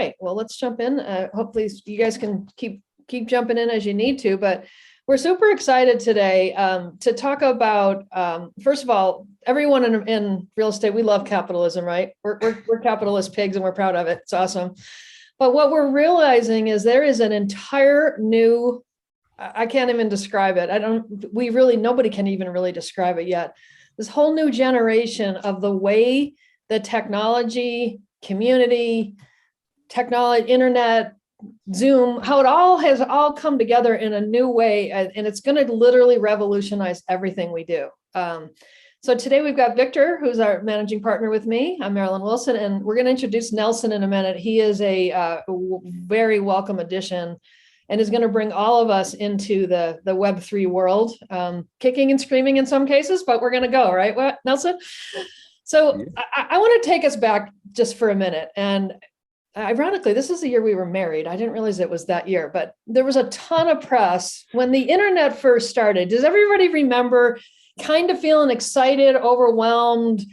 right, well, let's jump in. Hopefully you guys can keep jumping in as you need to, but we're super excited today to talk about, first of all, everyone in real estate, we love capitalism, right? We're capitalist pigs and we're proud of it. It's awesome. But what we're realizing is there is an entire new, I can't even describe it. Nobody can even really describe it yet. This whole new generation of the way the technology, community, internet, Zoom, how it has all come together in a new way, and it's going to literally revolutionize everything we do. So today we've got Victor, who's our managing partner with me. I'm Marilyn Wilson, and we're going to introduce Nelson in a minute. He is a very welcome addition and is going to bring all of us into the web3 world, kicking and screaming in some cases, but we're going to go, right, what, Nelson? So I want to take us back just for a minute. And ironically, this is the year we were married. I didn't realize it was that year, but there was a ton of press when the internet first started. Does everybody remember kind of feeling excited, overwhelmed,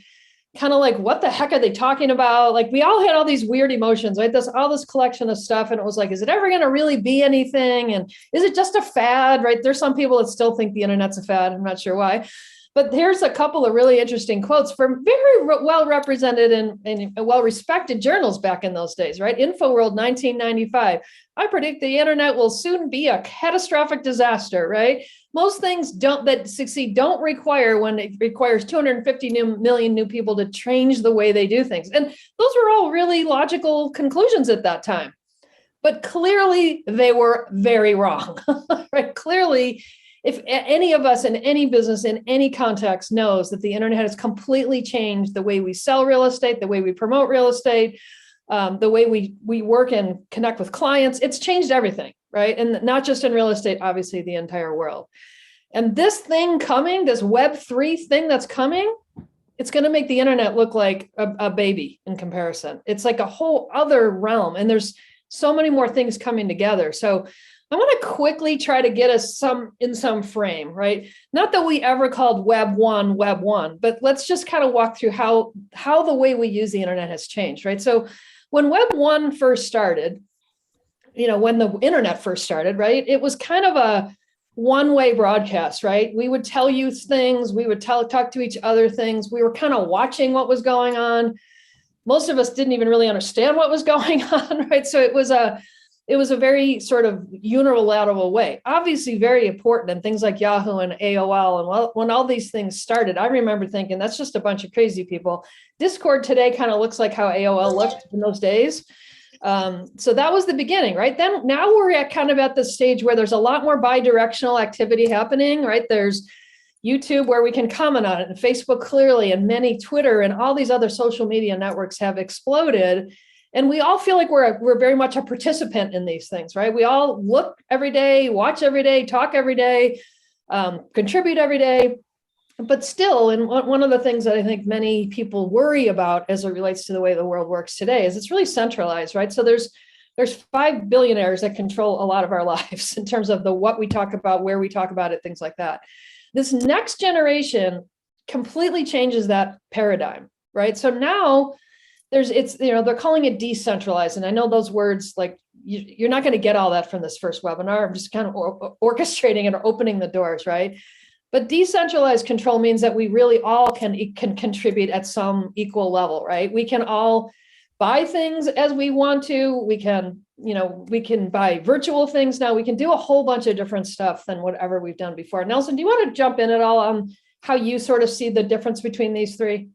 kind of like, what the heck are they talking about? Like, we all had all these weird emotions, right? All this collection of stuff. And it was like, is it ever going to really be anything? And is it just a fad, right? There's some people that still think the internet's a fad. I'm not sure why. But here's a couple of really interesting quotes from very well represented and well-respected journals back in those days, right? InfoWorld, 1995. I predict the internet will soon be a catastrophic disaster, right? Most things that succeed don't require when it requires 250 million new people to change the way they do things. And those were all really logical conclusions at that time. But clearly they were very wrong, right? Clearly, if any of us in any business, in any context knows that the internet has completely changed the way we sell real estate, the way we promote real estate, the way we work and connect with clients, it's changed everything, right? And not just in real estate, obviously the entire world. And this thing coming, this Web3 thing that's coming, it's going to make the internet look like a baby in comparison. It's like a whole other realm. And there's so many more things coming together. So I want to quickly try to get us in some frame, right? Not that we ever called Web 1, but let's just kind of walk through how the way we use the internet has changed, right? So when Web 1 first started, when the internet first started, right, it was kind of a one-way broadcast, right? We would tell you things, we would talk to each other things. We were kind of watching what was going on. Most of us didn't even really understand what was going on, right? So it was a very sort of unilateral way, obviously very important. And things like Yahoo and AOL. And when all these things started, I remember thinking, that's just a bunch of crazy people. Discord today kind of looks like how AOL looked in those days. So that was the beginning, right? Then now we're at the stage where there's a lot more bi-directional activity happening, right? There's YouTube where we can comment on it, and Facebook clearly, and many Twitter and all these other social media networks have exploded. And we all feel like we're very much a participant in these things, right? We all look every day, watch every day, talk every day, contribute every day. But still, and one of the things that I think many people worry about as it relates to the way the world works today is it's really centralized, right? So there's 5 billionaires that control a lot of our lives in terms of what we talk about, where we talk about it, things like that. This next generation completely changes that paradigm, right? So now they're calling it decentralized. And I know those words, like, you're not going to get all that from this first webinar. I'm just kind of orchestrating and opening the doors, right? But decentralized control means that we really all can contribute at some equal level, right? We can all buy things as we want to. We can buy virtual things now. We can do a whole bunch of different stuff than whatever we've done before. Nelson, do you want to jump in at all on how you sort of see the difference between these three?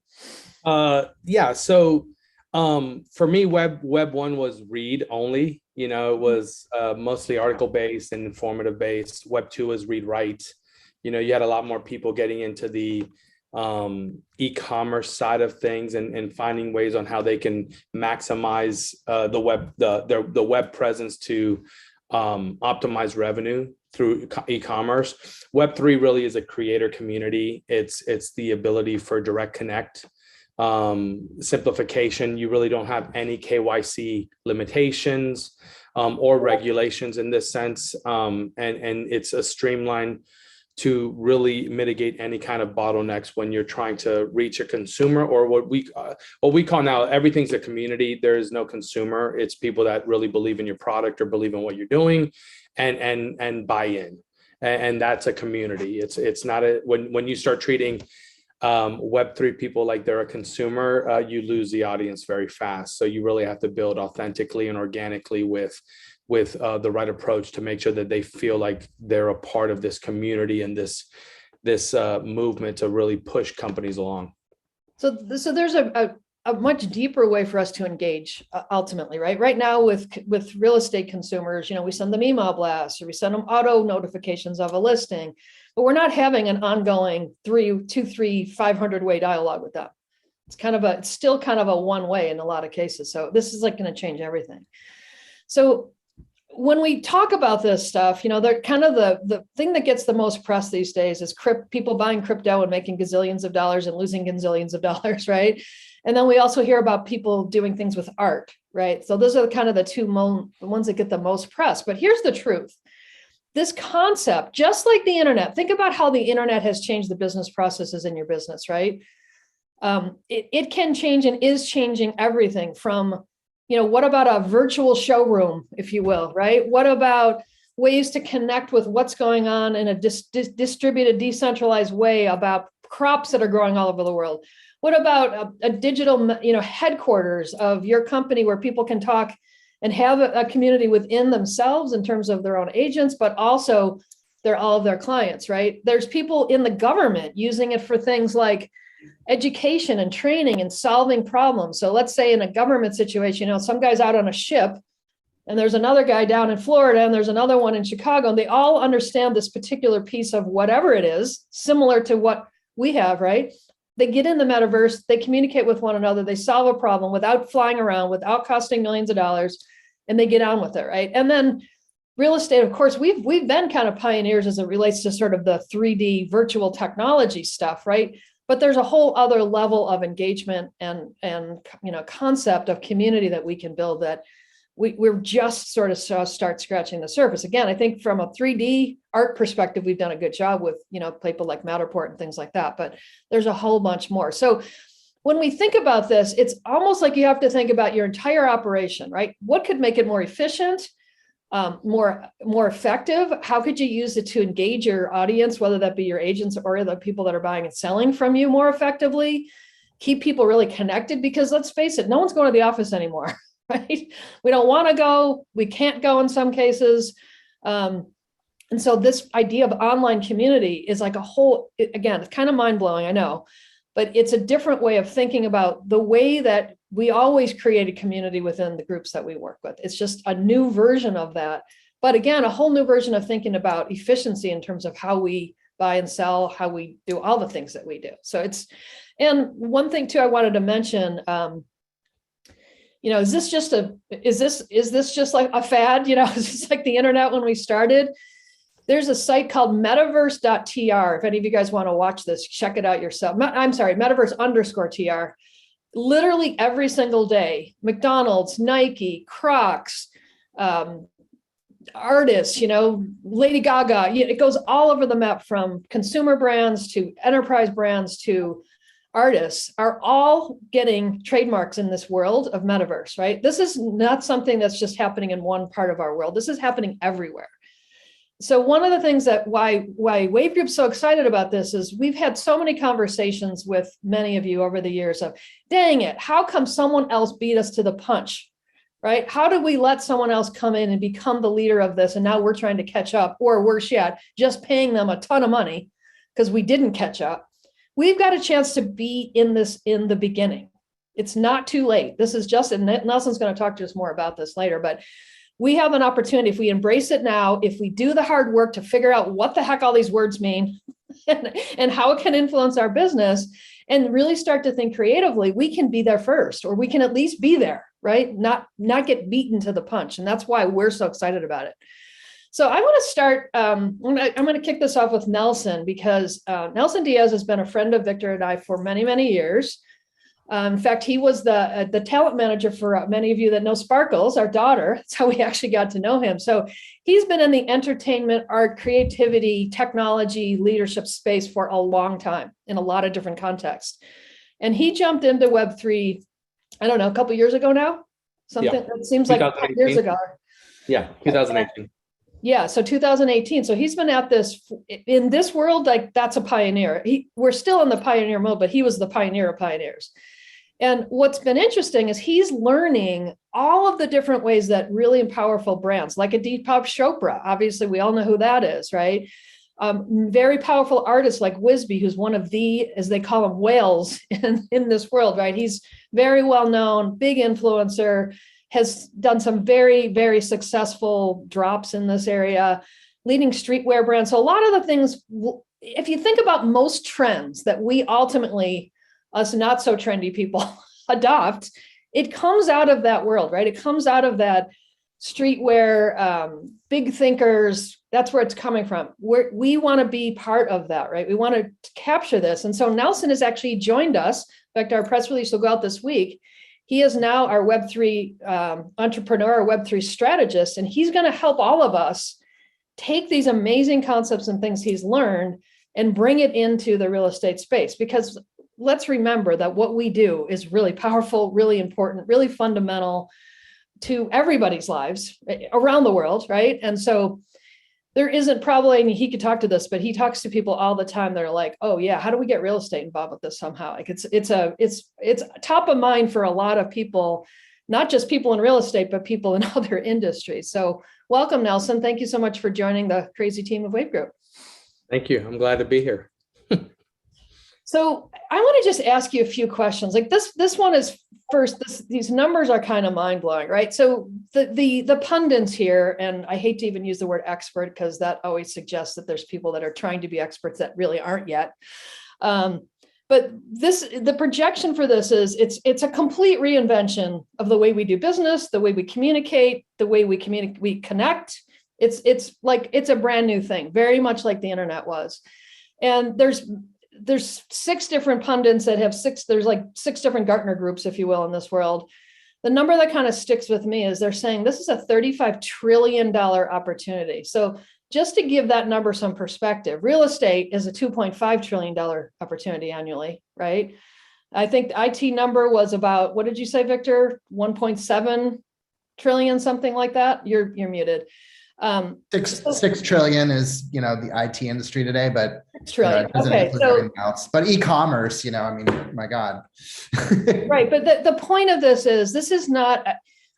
Yeah. So for me, Web 1 was read only. It was mostly article based and informative based. Web 2 was read write. You had a lot more people getting into the e-commerce side of things and finding ways on how they can maximize the web presence to optimize revenue through e-commerce. Web 3 really is a creator community. It's the ability for direct connect, simplification. You really don't have any KYC limitations or regulations in this sense, and it's a streamlined to really mitigate any kind of bottlenecks when you're trying to reach a consumer, or what we call now, everything's a community. There is no consumer. It's people that really believe in your product or believe in what you're doing and buy in. And that's a community. It's not when you start treating Web3 people like they're a consumer, you lose the audience very fast. So you really have to build authentically and organically with the right approach to make sure that they feel like they're a part of this community and this movement to really push companies along. So there's a much deeper way for us to engage ultimately, right? Right now with real estate consumers, we send them email blasts or we send them auto notifications of a listing, but we're not having an ongoing 500 way dialogue with them. It's still kind of a one way in a lot of cases. So this is like going to change everything. So when we talk about this stuff, they're kind of the thing that gets the most press these days is people buying crypto and making gazillions of dollars and losing gazillions of dollars, right? And then we also hear about people doing things with art, right? So those are kind of the ones that get the most press. But here's the truth. This concept, just like the internet, think about how the internet has changed the business processes in your business, right? It can change and is changing everything from, what about a virtual showroom, if you will, right? What about ways to connect with what's going on in a distributed, decentralized way about crops that are growing all over the world? What about a digital, headquarters of your company where people can talk and have a community within themselves in terms of their own agents, but also all of their clients, right? There's people in the government using it for things like education and training and solving problems. So let's say in a government situation, some guy's out on a ship and there's another guy down in Florida and there's another one in Chicago, and they all understand this particular piece of whatever it is, similar to what we have, right? They get in the metaverse, they communicate with one another, they solve a problem without flying around, without costing millions of dollars, and they get on with it, right? And then real estate, of course, we've been kind of pioneers as it relates to sort of the 3D virtual technology stuff, right? But there's a whole other level of engagement and concept of community that we can build that we're just sort of start scratching the surface. Again, I think from a 3D art perspective, we've done a good job with, people like Matterport and things like that, but there's a whole bunch more. So when we think about this, it's almost like you have to think about your entire operation, right? What could make it more efficient, more effective? How could you use it to engage your audience, whether that be your agents or the people that are buying and selling from you more effectively? Keep people really connected, because let's face it, no one's going to the office anymore. Right? We don't want to go. We can't go in some cases. And so this idea of online community is like again, it's kind of mind blowing, I know, but it's a different way of thinking about the way that we always create a community within the groups that we work with. It's just a new version of that. But again, a whole new version of thinking about efficiency in terms of how we buy and sell, how we do all the things that we do. So and one thing too, I wanted to mention, is this just like a fad? Is this like the internet when we started? There's a site called metaverse.tr. If any of you guys want to watch this, check it out yourself. I'm sorry, metaverse_tr. Literally every single day, McDonald's, Nike, Crocs, artists, Lady Gaga, it goes all over the map, from consumer brands to enterprise brands to artists are all getting trademarks in this world of metaverse, right? This is not something that's just happening in one part of our world. This is happening everywhere. So one of the things that why Wave Group's so excited about this is we've had so many conversations with many of you over the years of, dang it, how come someone else beat us to the punch, right? How did we let someone else come in and become the leader of this? And now we're trying to catch up, or worse yet, just paying them a ton of money because we didn't catch up. We've got a chance to be in this in the beginning. It's not too late. This is just, and Nelson's going to talk to us more about this later, but we have an opportunity, if we embrace it now, if we do the hard work to figure out what the heck all these words mean and how it can influence our business, and really start to think creatively, we can be there first, or we can at least be there, right? Not get beaten to the punch. And that's why we're so excited about it. So I want to start, I'm going to kick this off with Nelson, because Nelson Diaz has been a friend of Victor and I for many, many years. In fact, he was the talent manager for many of you that know Sparkles, our daughter. That's how we actually got to know him. So he's been in the entertainment, art, creativity, technology, leadership space for a long time in a lot of different contexts. And he jumped into Web3, I don't know, a couple of years ago now. Something that seems like 5 years ago. Yeah, 2018. Yeah, so 2018. So he's been at this in this world, like that's a pioneer. We're still in the pioneer mode, but he was the pioneer of pioneers. And what's been interesting is he's learning all of the different ways that really powerful brands, like a Deepak Chopra, obviously we all know who that is, right? Very powerful artists like Wisby, who's one of the, as they call him, whales in this world, right? He's very well known, big influencer, has done some very, very successful drops in this area, leading streetwear brands. So a lot of the things, if you think about most trends that we ultimately, us not so trendy people adopt, it comes out of that world, right? It comes out of that streetwear, big thinkers. That's where it's coming from. We want to be part of that, right? We want to capture this. And so Nelson has actually joined us. In fact, our press release will go out this week. He is now our Web3 entrepreneur, Web3 strategist, and he's going to help all of us take these amazing concepts and things he's learned and bring it into the real estate space. Because let's remember that what we do is really powerful, really important, really fundamental to everybody's lives around the world, right? And so there isn't probably, I mean, he could talk to this, but he talks to people all the time that are like, oh yeah, how do we get real estate involved with this somehow? Like it's top of mind for a lot of people, not just people in real estate, but people in other industries. So welcome, Nelson. Thank you so much for joining the crazy team of Wave Group. Thank you. I'm glad to be here. So I want to just ask you a few questions. Like this one is first, these numbers are kind of mind blowing, right? So the pundits here, and I hate to even use the word expert because that always suggests that there's people that are trying to be experts that really aren't yet. But the projection for this is it's a complete reinvention of the way we do business, the way we communicate, the way we connect. It's like it's a brand new thing, very much like the internet was. And there's 6 different pundits that have there's like 6 different Gartner groups, if you will, in this world. The number that kind of sticks with me is they're saying this is a $35 trillion opportunity. So just to give that number some perspective, real estate is a $2.5 trillion opportunity annually, right? I think the IT number was about, what did you say, Victor? 1.7 trillion, something like that. You're muted. 6 trillion is, the IT industry today, but it doesn't include everything else. But e-commerce, I mean, my God. Right, but the point of this is not,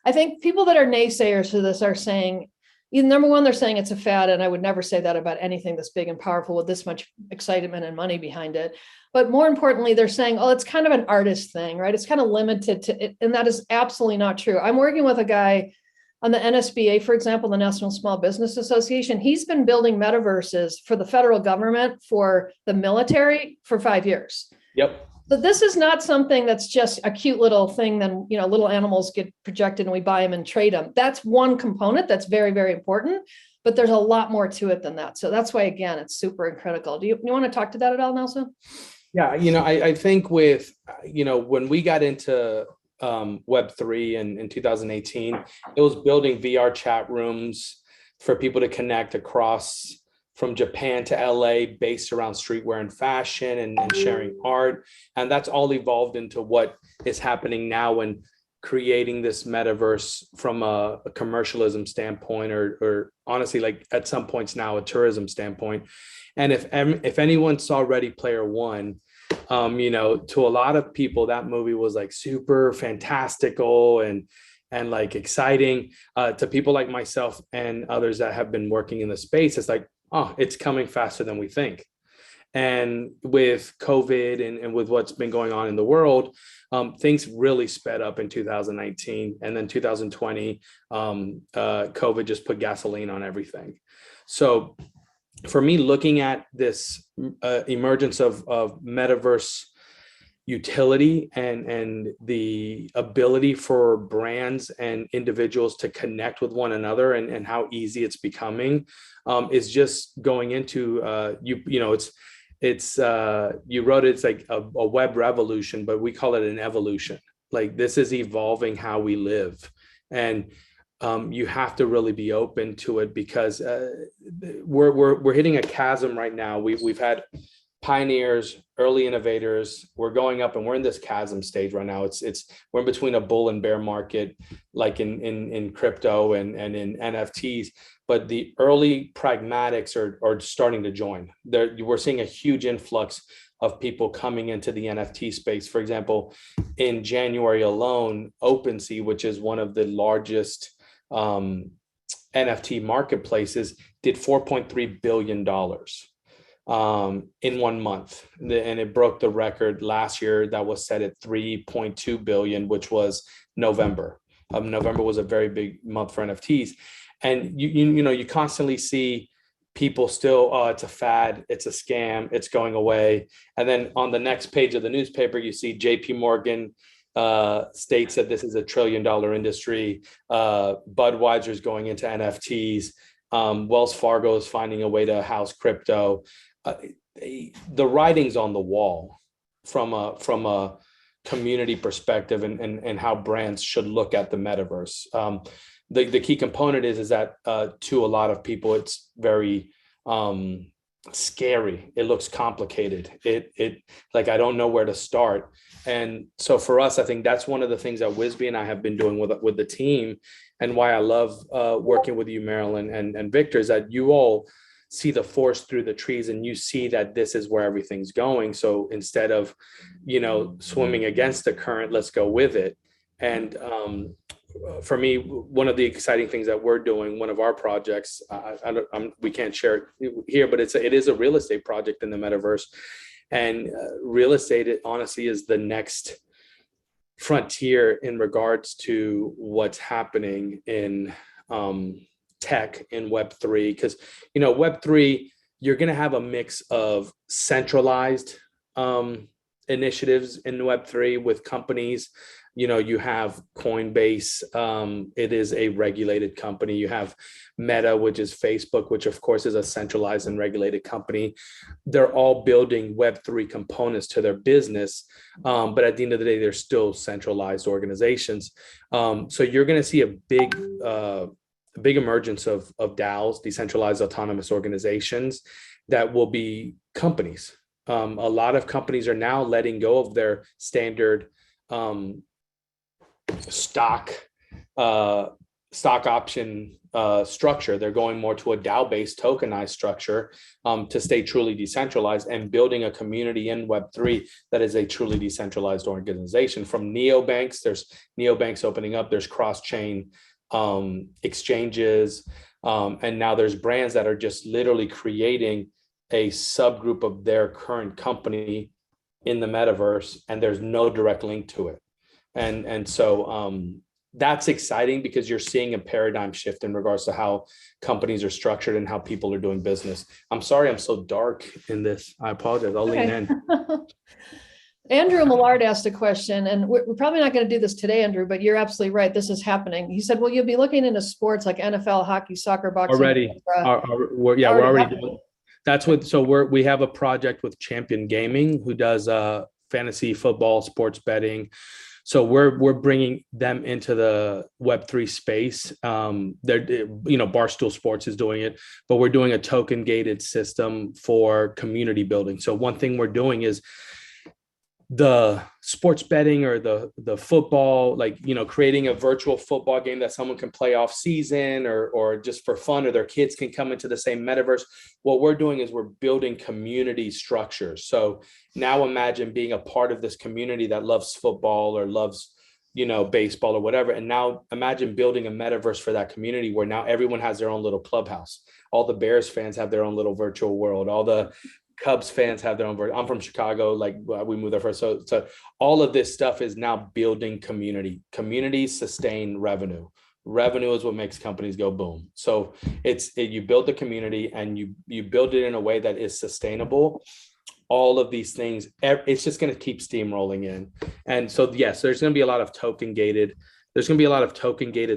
I think people that are naysayers to this are saying, number one, they're saying it's a fad, and I would never say that about anything that's big and powerful with this much excitement and money behind it. But more importantly, they're saying, oh, it's kind of an artist thing, right? It's kind of limited to it, and that is absolutely not true. I'm working with a guy on the NSBA, for example, the National Small Business Association. He's been building metaverses for the federal government, for the military for 5 years. Yep. But this is not something that's just a cute little thing. Then, little animals get projected and we buy them and trade them. That's one component that's very, very important, but there's a lot more to it than that. So that's why, again, it's super critical. Do you want to talk to that at all, Nelson? Yeah. I think with, when we got into Web3 in 2018, it was building VR chat rooms for people to connect across from Japan to LA based around streetwear and fashion and sharing art. And that's all evolved into what is happening now when creating this metaverse from a commercialism standpoint, or honestly, like at some points now, a tourism standpoint. And if anyone saw Ready Player One, to a lot of people, that movie was like super fantastical and like exciting. To people like myself and others that have been working in the space, it's like, oh, it's coming faster than we think. And with COVID and with what's been going on in the world, things really sped up in 2019, and then 2020, COVID just put gasoline on everything. So for me, looking at this emergence of metaverse utility and the ability for brands and individuals to connect with one another and how easy it's becoming, is just going into it's you wrote it's like a web revolution, but we call it an evolution. Like this is evolving how we live, and you have to really be open to it because we're hitting a chasm right now. We've had pioneers, early innovators. We're going up, and we're in this chasm stage right now. We're in between a bull and bear market, like in crypto and in NFTs. But the early pragmatics are starting to join. We're seeing a huge influx of people coming into the NFT space. For example, in January alone, OpenSea, which is one of the largest NFT marketplaces, did $4.3 billion in 1 month. And it broke the record last year that was set at 3.2 billion, which was November. November was a very big month for NFTs. And you constantly see people still, oh, it's a fad, it's a scam, it's going away. And then on the next page of the newspaper, you see JP Morgan states that this is $1 trillion industry. Budweiser's going into NFTs. Wells Fargo is finding a way to house crypto. The writing's on the wall from a community perspective and how brands should look at the metaverse. The key component is that to a lot of people, it's very scary. It looks complicated. It like, I don't know where to start. And so for us, I think that's one of the things that Wisby and I have been doing with the team, and why I love working with you, Marilyn and Victor, is that you all see the forest through the trees and you see that this is where everything's going. So instead of, swimming against the current, let's go with it. And for me, one of the exciting things that we're doing, one of our projects, we can't share it here, but it is a real estate project in the metaverse. And real estate, it honestly is the next frontier in regards to what's happening in tech in web3, because web3, you're going to have a mix of centralized initiatives in web3 with companies. You have Coinbase, it is a regulated company. You have Meta, which is Facebook, which of course is a centralized and regulated company. They're all building web3 components to their business, but at the end of the day, they're still centralized organizations. So you're going to see a big emergence of DAOs, decentralized autonomous organizations, that will be companies. A lot of companies are now letting go of their standard stock option structure. They're going more to a DAO-based tokenized structure to stay truly decentralized, and building a community in Web3 that is a truly decentralized organization. From neobanks, there's neobanks opening up, there's cross-chain exchanges, and now there's brands that are just literally creating a subgroup of their current company in the metaverse, and there's no direct link to it. And so that's exciting, because you're seeing a paradigm shift in regards to how companies are structured and how people are doing business. I'm sorry I'm so dark in this. I apologize. I'll lean in. Andrew Millard asked a question, and we're probably not going to do this today, Andrew, but you're absolutely right. This is happening. He said, well, you'll be looking into sports like NFL, hockey, soccer, boxing. Already. We're already doing. That's what, so we have a project with Champion Gaming, who does fantasy football, sports betting. So we're bringing them into the Web3 space. Barstool Sports is doing it, but we're doing a token gated system for community building. So one thing we're doing is the sports betting or the football, creating a virtual football game that someone can play off season or just for fun, or their kids can come into the same metaverse. What we're doing is we're building community structures. So now imagine being a part of this community that loves football or loves, baseball or whatever. And now imagine building a metaverse for that community where now everyone has their own little clubhouse. All the Bears fans have their own little virtual world. All the Cubs fans have their own version. I'm from Chicago, we moved there first. So all of this stuff is now building community. Communities sustain revenue. Revenue is what makes companies go boom. So you build the community and you build it in a way that is sustainable. All of these things, it's just going to keep steamrolling in. And so, yes, there's going to be a lot of token gated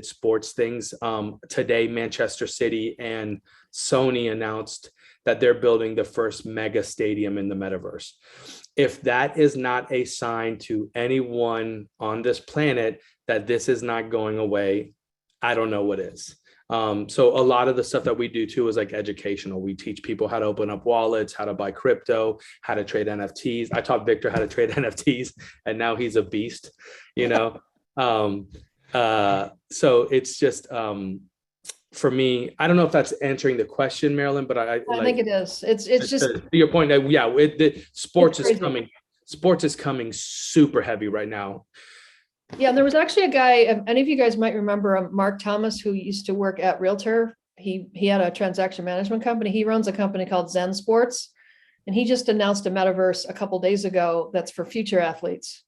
sports things. Today, Manchester City and Sony announced that they're building the first mega stadium in the metaverse. If that is not a sign to anyone on this planet that this is not going away, I don't know what is. So a lot of the stuff that we do too is like educational. We teach people how to open up wallets, how to buy crypto, how to trade NFTs. I taught Victor how to trade NFTs, and now he's a beast, you know? So it's just, for me, I don't know if that's answering the question, Marilyn, but I think it is. It's just to your point. Yeah, sports is crazy. coming. Sports is coming super heavy right now. Yeah, and there was actually a guy, any of you guys might remember Mark Thomas, who used to work at Realtor. He had a transaction management company. He runs a company called Zen Sports, and he just announced a metaverse a couple days ago that's for future athletes.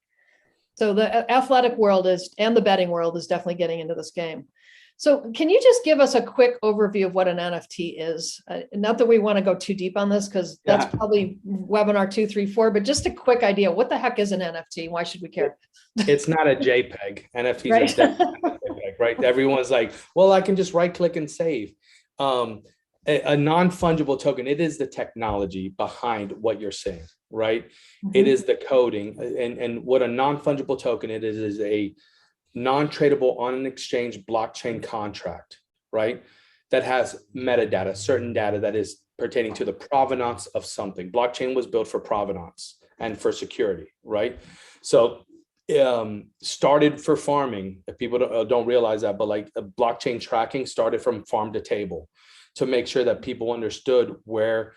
So the athletic world and the betting world is definitely getting into this game. So can you just give us a quick overview of what an NFT is? Not that we want to go too deep on this, because that's probably webinar 2, 3, 4, but just a quick idea. What the heck is an NFT? Why should we care? It's not a JPEG. NFTs Right? are definitely not a JPEG, right? Everyone's like, well, I can just right click and save. A non-fungible token, it is the technology behind what you're saying, right? Mm-hmm. It is the coding. And what a non-fungible token it is a non-tradable on an exchange blockchain contract, right? That has metadata, certain data that is pertaining to the provenance of something. Blockchain was built for provenance and for security, right? So started for farming. If people don't realize that, but like blockchain tracking started from farm to table to make sure that people understood where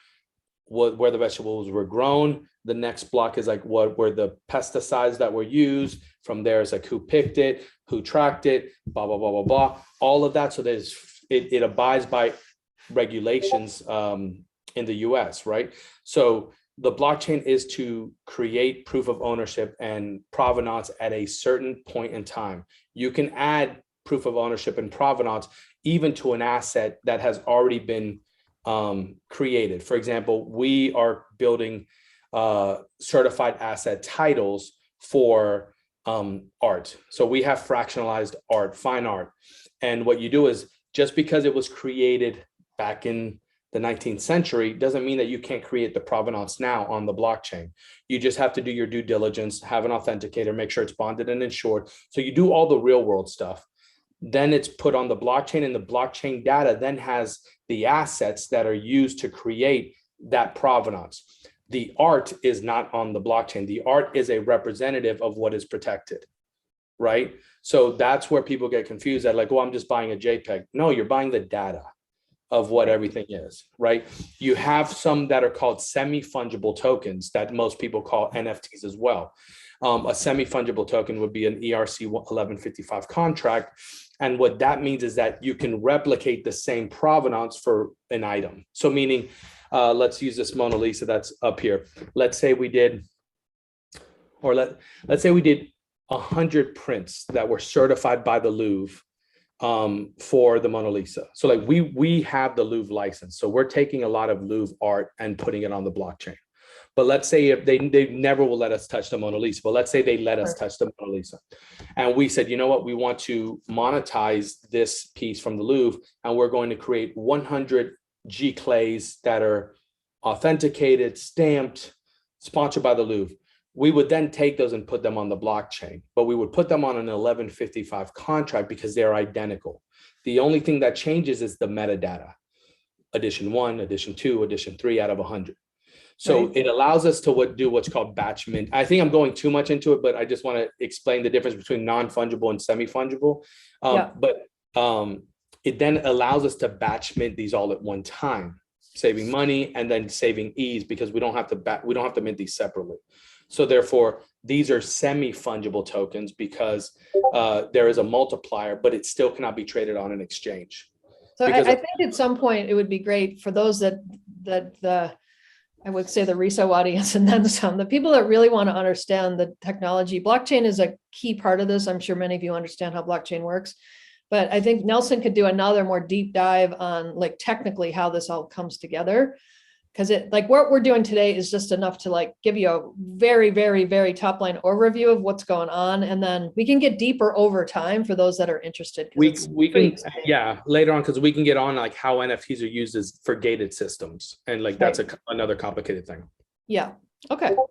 the vegetables were grown. The next block is like what were the pesticides that were used. From there is like who picked it, who tracked it, blah, blah, blah, blah, blah. All of that. So it abides by regulations in the US, right? So the blockchain is to create proof of ownership and provenance at a certain point in time. You can add proof of ownership and provenance even to an asset that has already been created. For example, we are building certified asset titles for art. So we have fractionalized art, fine art. And what you do is just because it was created back in the 19th century doesn't mean that you can't create the provenance now on the blockchain. You just have to do your due diligence, have an authenticator, make sure it's bonded and insured. So you do all the real world stuff. Then it's put on the blockchain, and the blockchain data then has the assets that are used to create that provenance. The art is not on the blockchain. The art is a representative of what is protected, right? So that's where people get confused at like, well, I'm just buying a JPEG. No, you're buying the data of what everything is, right? You have some that are called semi-fungible tokens that most people call NFTs as well. A semi-fungible token would be an ERC 1155 contract. And what that means is that you can replicate the same provenance for an item. So meaning, let's use this Mona Lisa that's up here. Let's say we did, or let's say we did 100 prints that were certified by the Louvre for the Mona Lisa. So like we have the Louvre license. So we're taking a lot of Louvre art and putting it on the blockchain. But let's say if they never will let us touch the Mona Lisa, but let's say they let us touch the Mona Lisa. And we said, you know what, we want to monetize this piece from the Louvre, and we're going to create 100 G clays that are authenticated, stamped, sponsored by the Louvre. We would then take those and put them on the blockchain, but we would put them on an 1155 contract because they're identical. The only thing that changes is the metadata. Edition 1, edition 2, edition 3 out of 100. So right. It allows us to do what's called batch mint. I think I'm going too much into it, but I just want to explain the difference between non-fungible and semi-fungible. But it then allows us to batch mint these all at one time, saving money and then saving ease because we don't have to mint these separately. So therefore, these are semi-fungible tokens because there is a multiplier, but it still cannot be traded on an exchange. So I think at some point it would be great for those that I would say the RESO audience and then some, the people that really want to understand the technology. Blockchain is a key part of this. I'm sure many of you understand how blockchain works, but I think Nelson could do another more deep dive on like technically how this all comes together. Because it, like what we're doing today is just enough to like give you a very, very, very top line overview of what's going on. And then we can get deeper over time for those that are interested. We can, yeah, later on, because we can get on like how NFTs are used as for gated systems. And like that's another complicated thing. Yeah. Okay. All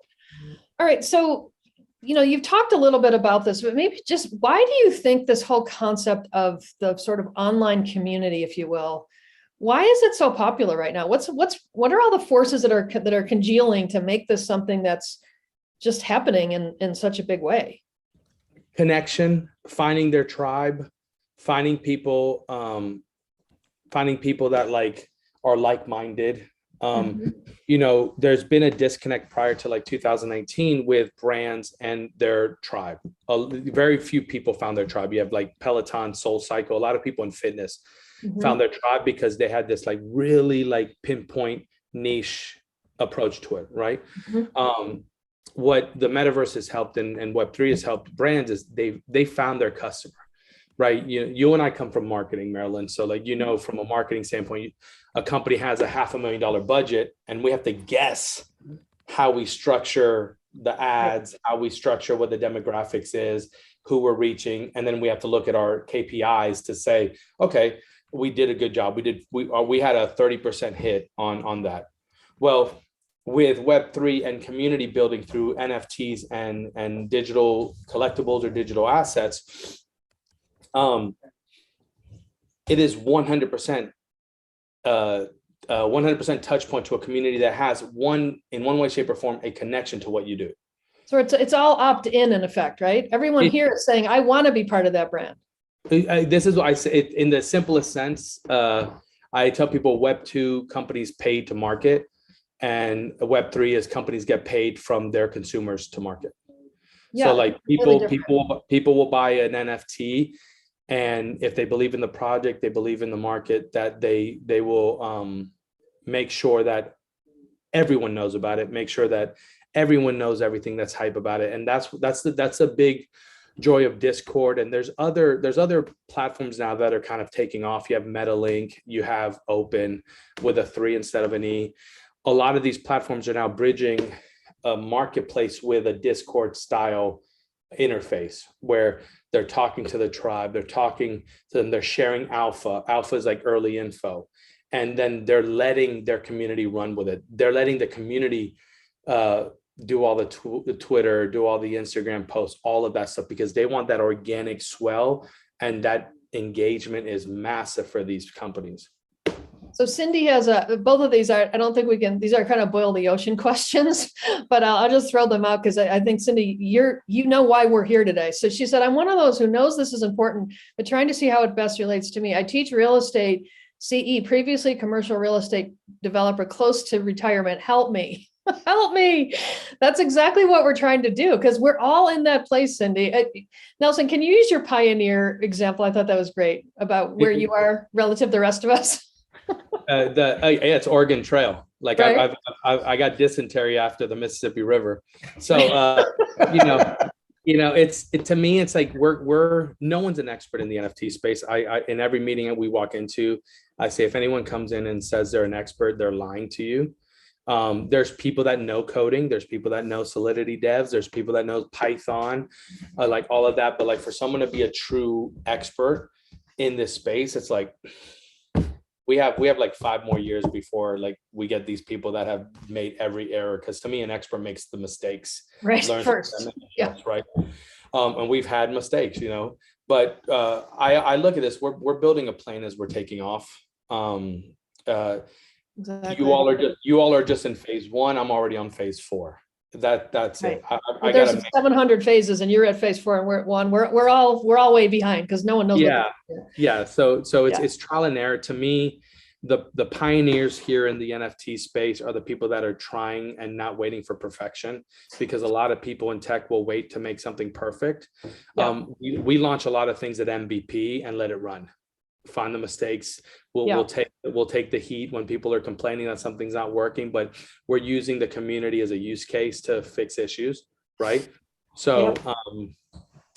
right. So, you know, you've talked a little bit about this, but maybe just why do you think this whole concept of the sort of online community, if you will, why is it so popular right now? What are all the forces that are congealing to make this something that's just happening in such a big way? Connection, finding their tribe, finding people that like are like-minded. You know, there's been a disconnect prior to like 2019 with brands and their tribe. Very few people found their tribe. You have like Peloton, SoulCycle, a lot of people in fitness found their tribe because they had this like really like pinpoint niche approach to it, right? What the metaverse has helped and web3 has helped brands is they found their customer, right? You and I come from marketing, Marilyn. So like, you know, from a marketing standpoint, a company has a $500,000 budget and we have to guess how we structure the ads, how we structure what the demographics is, who we're reaching. And then we have to look at our KPIs to say, okay, we did a good job. We had a 30% hit on that. Well, with Web3 and community building through NFTs and digital collectibles or digital assets, it is 100% 100% touch point to a community that has in one way, shape, or form a connection to what you do. So it's all opt-in effect, right? Everyone here is saying, I want to be part of that brand. This is what I say in the simplest sense. I tell people Web2 companies pay to market, and Web3 is companies get paid from their consumers to market. Yeah, so like people will buy an NFT, and if they believe in the project, they believe in the market, that they will make sure that everyone knows about it, make sure that everyone knows everything that's hype about it. And that's a big joy of Discord. And there's other platforms now that are kind of taking off. You have MetaLink, you have Open with a 3 instead of an E. A lot of these platforms are now bridging a marketplace with a Discord style interface where they're talking to the tribe, they're talking to them, they're sharing alpha. Alpha is like early info. And then they're letting their community run with it. They're letting the community do all the Twitter, do all the Instagram posts, all of that stuff, because they want that organic swell, and that engagement is massive for these companies. So Cindy has both of these I don't think we can, these are kind of boil the ocean questions, but I'll just throw them out because I think Cindy, you know why we're here today. So she said, I'm one of those who knows this is important, but trying to see how it best relates to me. I teach real estate CE, previously commercial real estate developer, close to retirement. Help me. Help me. That's exactly what we're trying to do, because we're all in that place, Cindy. Nelson, can you use your pioneer example? I thought that was great about where you are relative to the rest of us. It's Oregon Trail. Like right? I got dysentery after the Mississippi River. So, to me, it's like no one's an expert in the NFT space. I in every meeting that we walk into, I say, if anyone comes in and says they're an expert, they're lying to you. There's people that know coding. There's people that know Solidity devs. There's people that know Python, like all of that. But like for someone to be a true expert in this space, it's like we have like 5 more years before like we get these people that have made every error. Because to me, an expert makes the mistakes. Right. First. Yeah. Right. And we've had mistakes, But I look at this. We're building a plane as we're taking off. Exactly. You all are just in phase 1. I'm already on phase 4. That's right. It. There's 700 phases, and you're at phase 4, and we're at 1. We're all way behind because no one knows. Yeah. So it's trial and error. To me, the pioneers here in the NFT space are the people that are trying and not waiting for perfection, because a lot of people in tech will wait to make something perfect. Yeah. We launch a lot of things at MVP and let it run. Find the mistakes. We'll take the heat when people are complaining that something's not working, but we're using the community as a use case to fix issues, right? So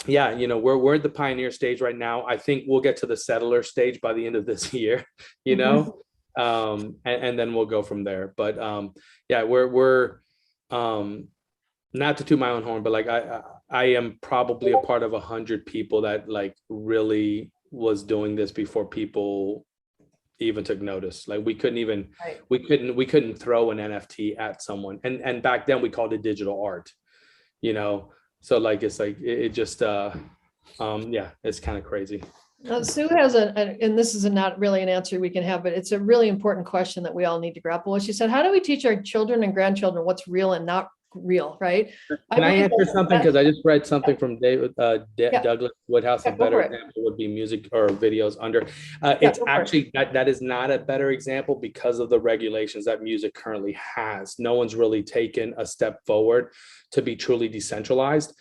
we're at the pioneer stage right now. I think we'll get to the settler stage by the end of this year, and then we'll go from there. But yeah, we're not to toot my own horn, but like I am probably a part of 100 people that like really was doing this before people even took notice. Like we couldn't even we couldn't throw an NFT at someone, and back then we called it digital art, you know. So like it's like it just yeah, it's kind of crazy. Sue has and this is not really an answer we can have, but it's a really important question that we all need to grapple with. She said, how do we teach our children and grandchildren what's real and not real, right? Can I answer something? Because I just read something from David Douglas Woodhouse. A better example would be music or videos under. It's actually that is not a better example because of the regulations that music currently has. No one's really taken a step forward to be truly decentralized.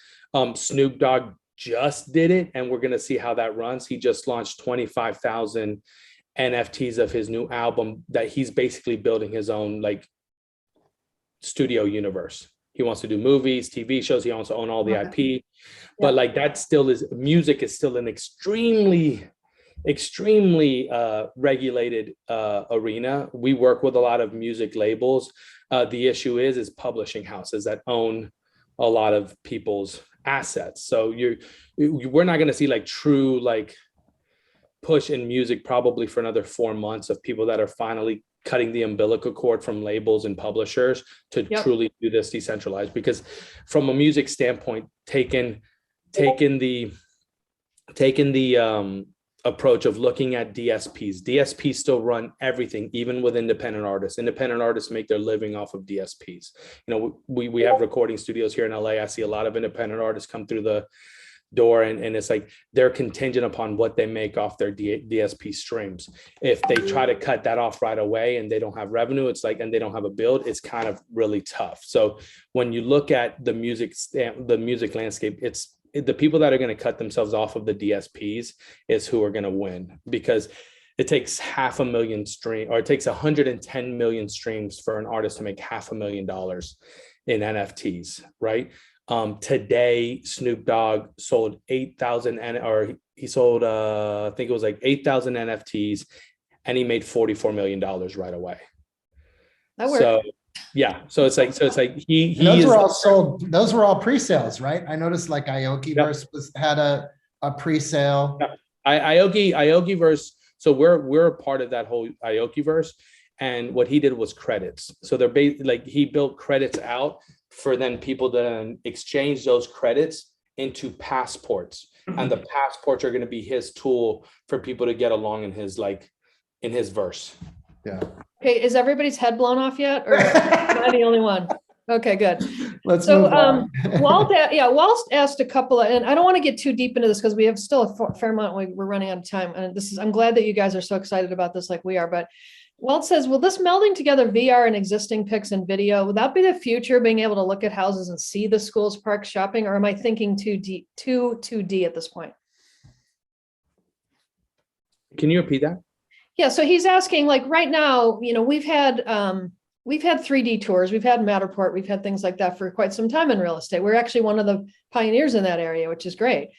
Snoop Dogg just did it, and we're going to see how that runs. He just launched 25,000 NFTs of his new album that he's basically building his own like studio universe. He wants to do movies, TV shows. He wants to own all the IP, but like that still is, music is still an extremely regulated arena. We work with a lot of music labels. The issue is publishing houses that own a lot of people's assets. So we're not going to see like true like push in music probably for another 4 months of people that are finally cutting the umbilical cord from labels and publishers to truly do this decentralized. Because from a music standpoint, taking the approach of looking at DSPs still run everything, even with independent artists. Independent artists make their living off of DSPs. You know, we have recording studios here in LA. I see a lot of independent artists come through the door, and it's like they're contingent upon what they make off their DSP streams. If they try to cut that off right away and they don't have revenue, it's like, and they don't have a build, it's kind of really tough. So when you look at the music landscape, it's the people that are going to cut themselves off of the DSPs is who are going to win, because it takes 500,000 stream, or it takes 110 million streams for an artist to make $500,000 in NFTs, right? Today, Snoop Dogg sold 8,000, or he sold, I think it was like 8,000 NFTs, and he made $44 million right away. That worked. So yeah, so it's like he those were all sold. Those were all pre-sales, right? I noticed like Aokiverse had a pre-sale. Aokiverse. So we're a part of that whole Aokiverse, and what he did was credits. So they're like he built credits out for then people to exchange those credits into passports, and the passports are going to be his tool for people to get along in his verse. Yeah. Okay, is everybody's head blown off yet, or am I the only one? Okay, good. Let's move on. Walt asked a couple of, and I don't want to get too deep into this because we have still a fair amount. We're running out of time, and I'm glad that you guys are so excited about this, like we are. But Walt says, will this melding together VR and existing pics and video, would that be the future, being able to look at houses and see the schools, parks, shopping, or am I thinking 2D at this point? Can you repeat that? Yeah, so he's asking, like right now, you know, we've had 3D tours, we've had Matterport, we've had things like that for quite some time in real estate. We're actually one of the pioneers in that area, which is great.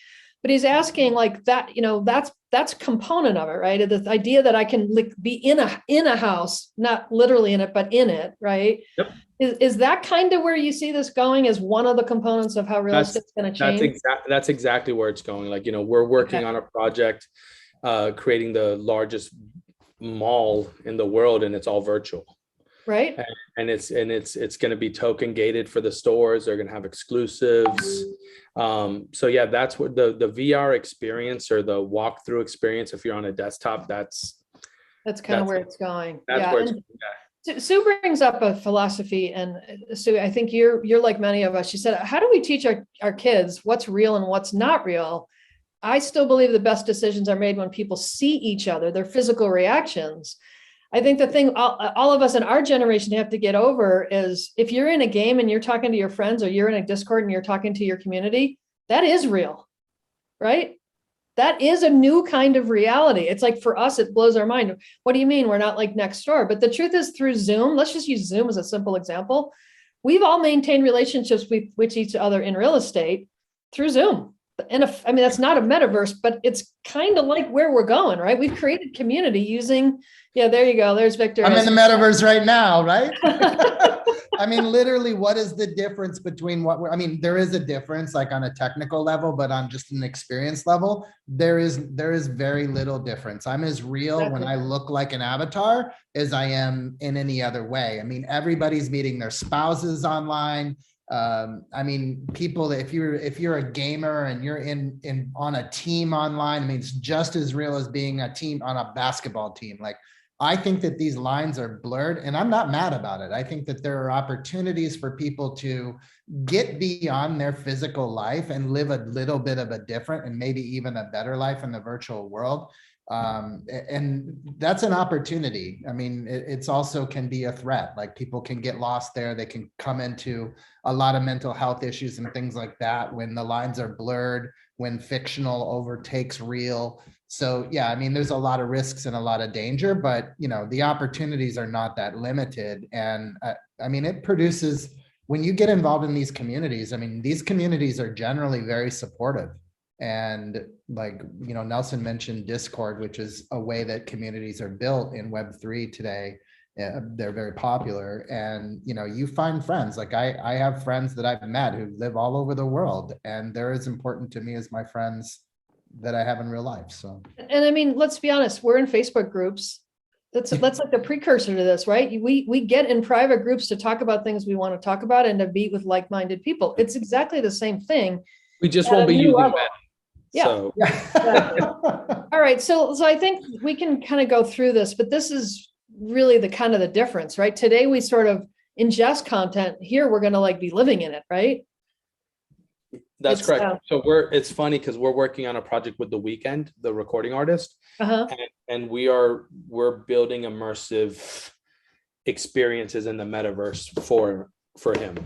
But he's asking like that, you know, that's a component of it, right? The idea that I can be in a house, not literally in it, but in it, right? Yep. Is that kind of where you see this going as one of the components of how real estate's going to change? That's exactly where it's going. Like, you know, we're working on a project creating the largest mall in the world, and it's all virtual, right? And it's going to be token gated for the stores. They're going to have exclusives. So yeah, that's what the VR experience, or the walkthrough experience, if you're on a desktop, that's kind of where it's going. That's where it's going. Sue brings up a philosophy, and Sue, I think you're like many of us. She said, how do we teach our kids what's real and what's not real? I still believe the best decisions are made when people see each other, their physical reactions. I think the thing all of us in our generation have to get over is, if you're in a game and you're talking to your friends, or you're in a Discord and you're talking to your community, that is real, right? That is a new kind of reality. It's like, for us, it blows our mind. What do you mean we're not like next door? But the truth is, through Zoom, let's just use Zoom as a simple example. We've all maintained relationships with each other in real estate through Zoom. I mean, that's not a metaverse, but it's kind of like where we're going, right? We've created community using, yeah, there you go. There's Victor. I'm in the metaverse right now, right? I mean, literally, what is the difference between I mean, there is a difference like on a technical level, but on just an experience level, there is very little difference. I'm as real when I look like an avatar as I am in any other way. I mean, everybody's meeting their spouses online. I mean, people, if you're a gamer and you're on a team online, I mean, it's just as real as being a team on a basketball team. Like, I think that these lines are blurred, and I'm not mad about it. I think that there are opportunities for people to get beyond their physical life and live a little bit of a different and maybe even a better life in the virtual world. And that's an opportunity. I mean, it's also can be a threat. Like, people can get lost there. They can come into a lot of mental health issues and things like that when the lines are blurred, when fictional overtakes real. So yeah, I mean, there's a lot of risks and a lot of danger, but the opportunities are not that limited. And I mean, it produces, when you get involved in these communities, I mean, these communities are generally very supportive. And like, Nelson mentioned Discord, which is a way that communities are built in Web3 today. They're very popular, and you find friends. Like, I have friends that I've met who live all over the world, and they're as important to me as my friends that I have in real life. So, and I mean, let's be honest, we're in Facebook groups. That's like the precursor to this, right? We get in private groups to talk about things we want to talk about and to meet with like-minded people. It's exactly the same thing. We just won't be using that. Yeah. So. All right. So I think we can kind of go through this, but this is really the kind of the difference, right? Today we sort of ingest content. Here we're going to like be living in it, right? That's correct. So it's funny because we're working on a project with The Weeknd, the recording artist, and we're building immersive experiences in the metaverse for him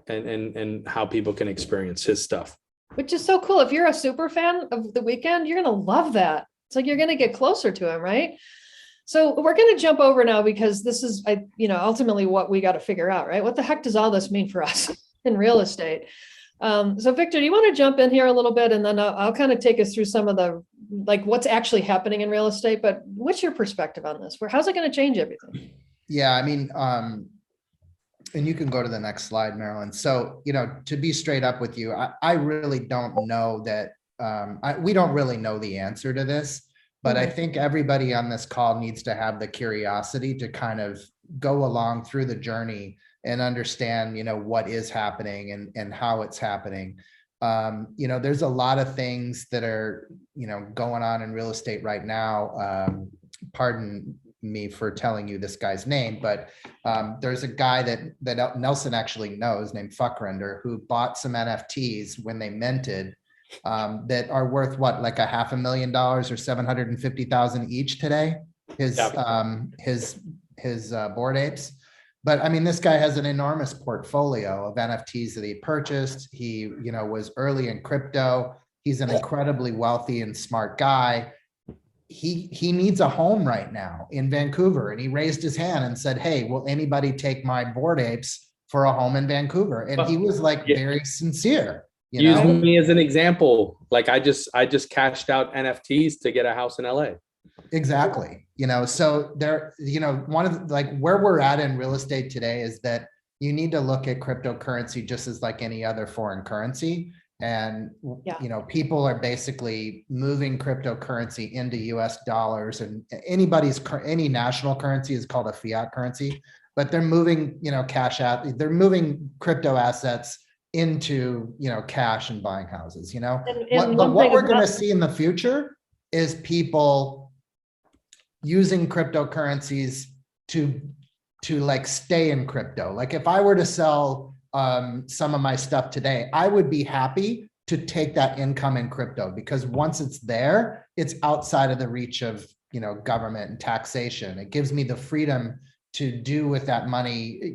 and how people can experience his stuff. Which is so cool. If you're a super fan of The Weeknd, you're going to love that. It's like you're going to get closer to him, right? So we're going to jump over now because this is, ultimately what we got to figure out, right? What the heck does all this mean for us in real estate? So Victor, do you want to jump in here a little bit, and then I'll kind of take us through some of the, like, what's actually happening in real estate, but what's your perspective on this? How's it going to change everything? Yeah, I mean, and you can go to the next slide, Marilyn. So, to be straight up with you, I really don't know that, we don't really know the answer to this, but I think everybody on this call needs to have the curiosity to kind of go along through the journey and understand, what is happening and how it's happening. There's a lot of things that are, going on in real estate right now. Pardon me for telling you this guy's name, but there's a guy that Nelson actually knows named Fuckrender, who bought some NFTs when they minted that are worth what, like $500,000 or 750,000 each today. His Bored Apes. But I mean, this guy has an enormous portfolio of NFTs that he purchased. He, was early in crypto. He's an incredibly wealthy and smart guy. He needs a home right now in Vancouver, and he raised his hand and said, "Hey, will anybody take my Bored Apes for a home in Vancouver?" And he was like very sincere. Use me as an example. Like, I just cashed out NFTs to get a house in LA. Exactly. So there, one of like where we're at in real estate today is that you need to look at cryptocurrency just as like any other foreign currency. And, people are basically moving cryptocurrency into US dollars, and any national currency is called a fiat currency, but they're moving, cash out, they're moving crypto assets into, cash and buying houses, But what we're going to see in the future is people using cryptocurrencies to like stay in crypto. Like, if I were to sell some of my stuff today, I would be happy to take that income in crypto, because once it's there, it's outside of the reach of, government and taxation. It gives me the freedom to do with that money,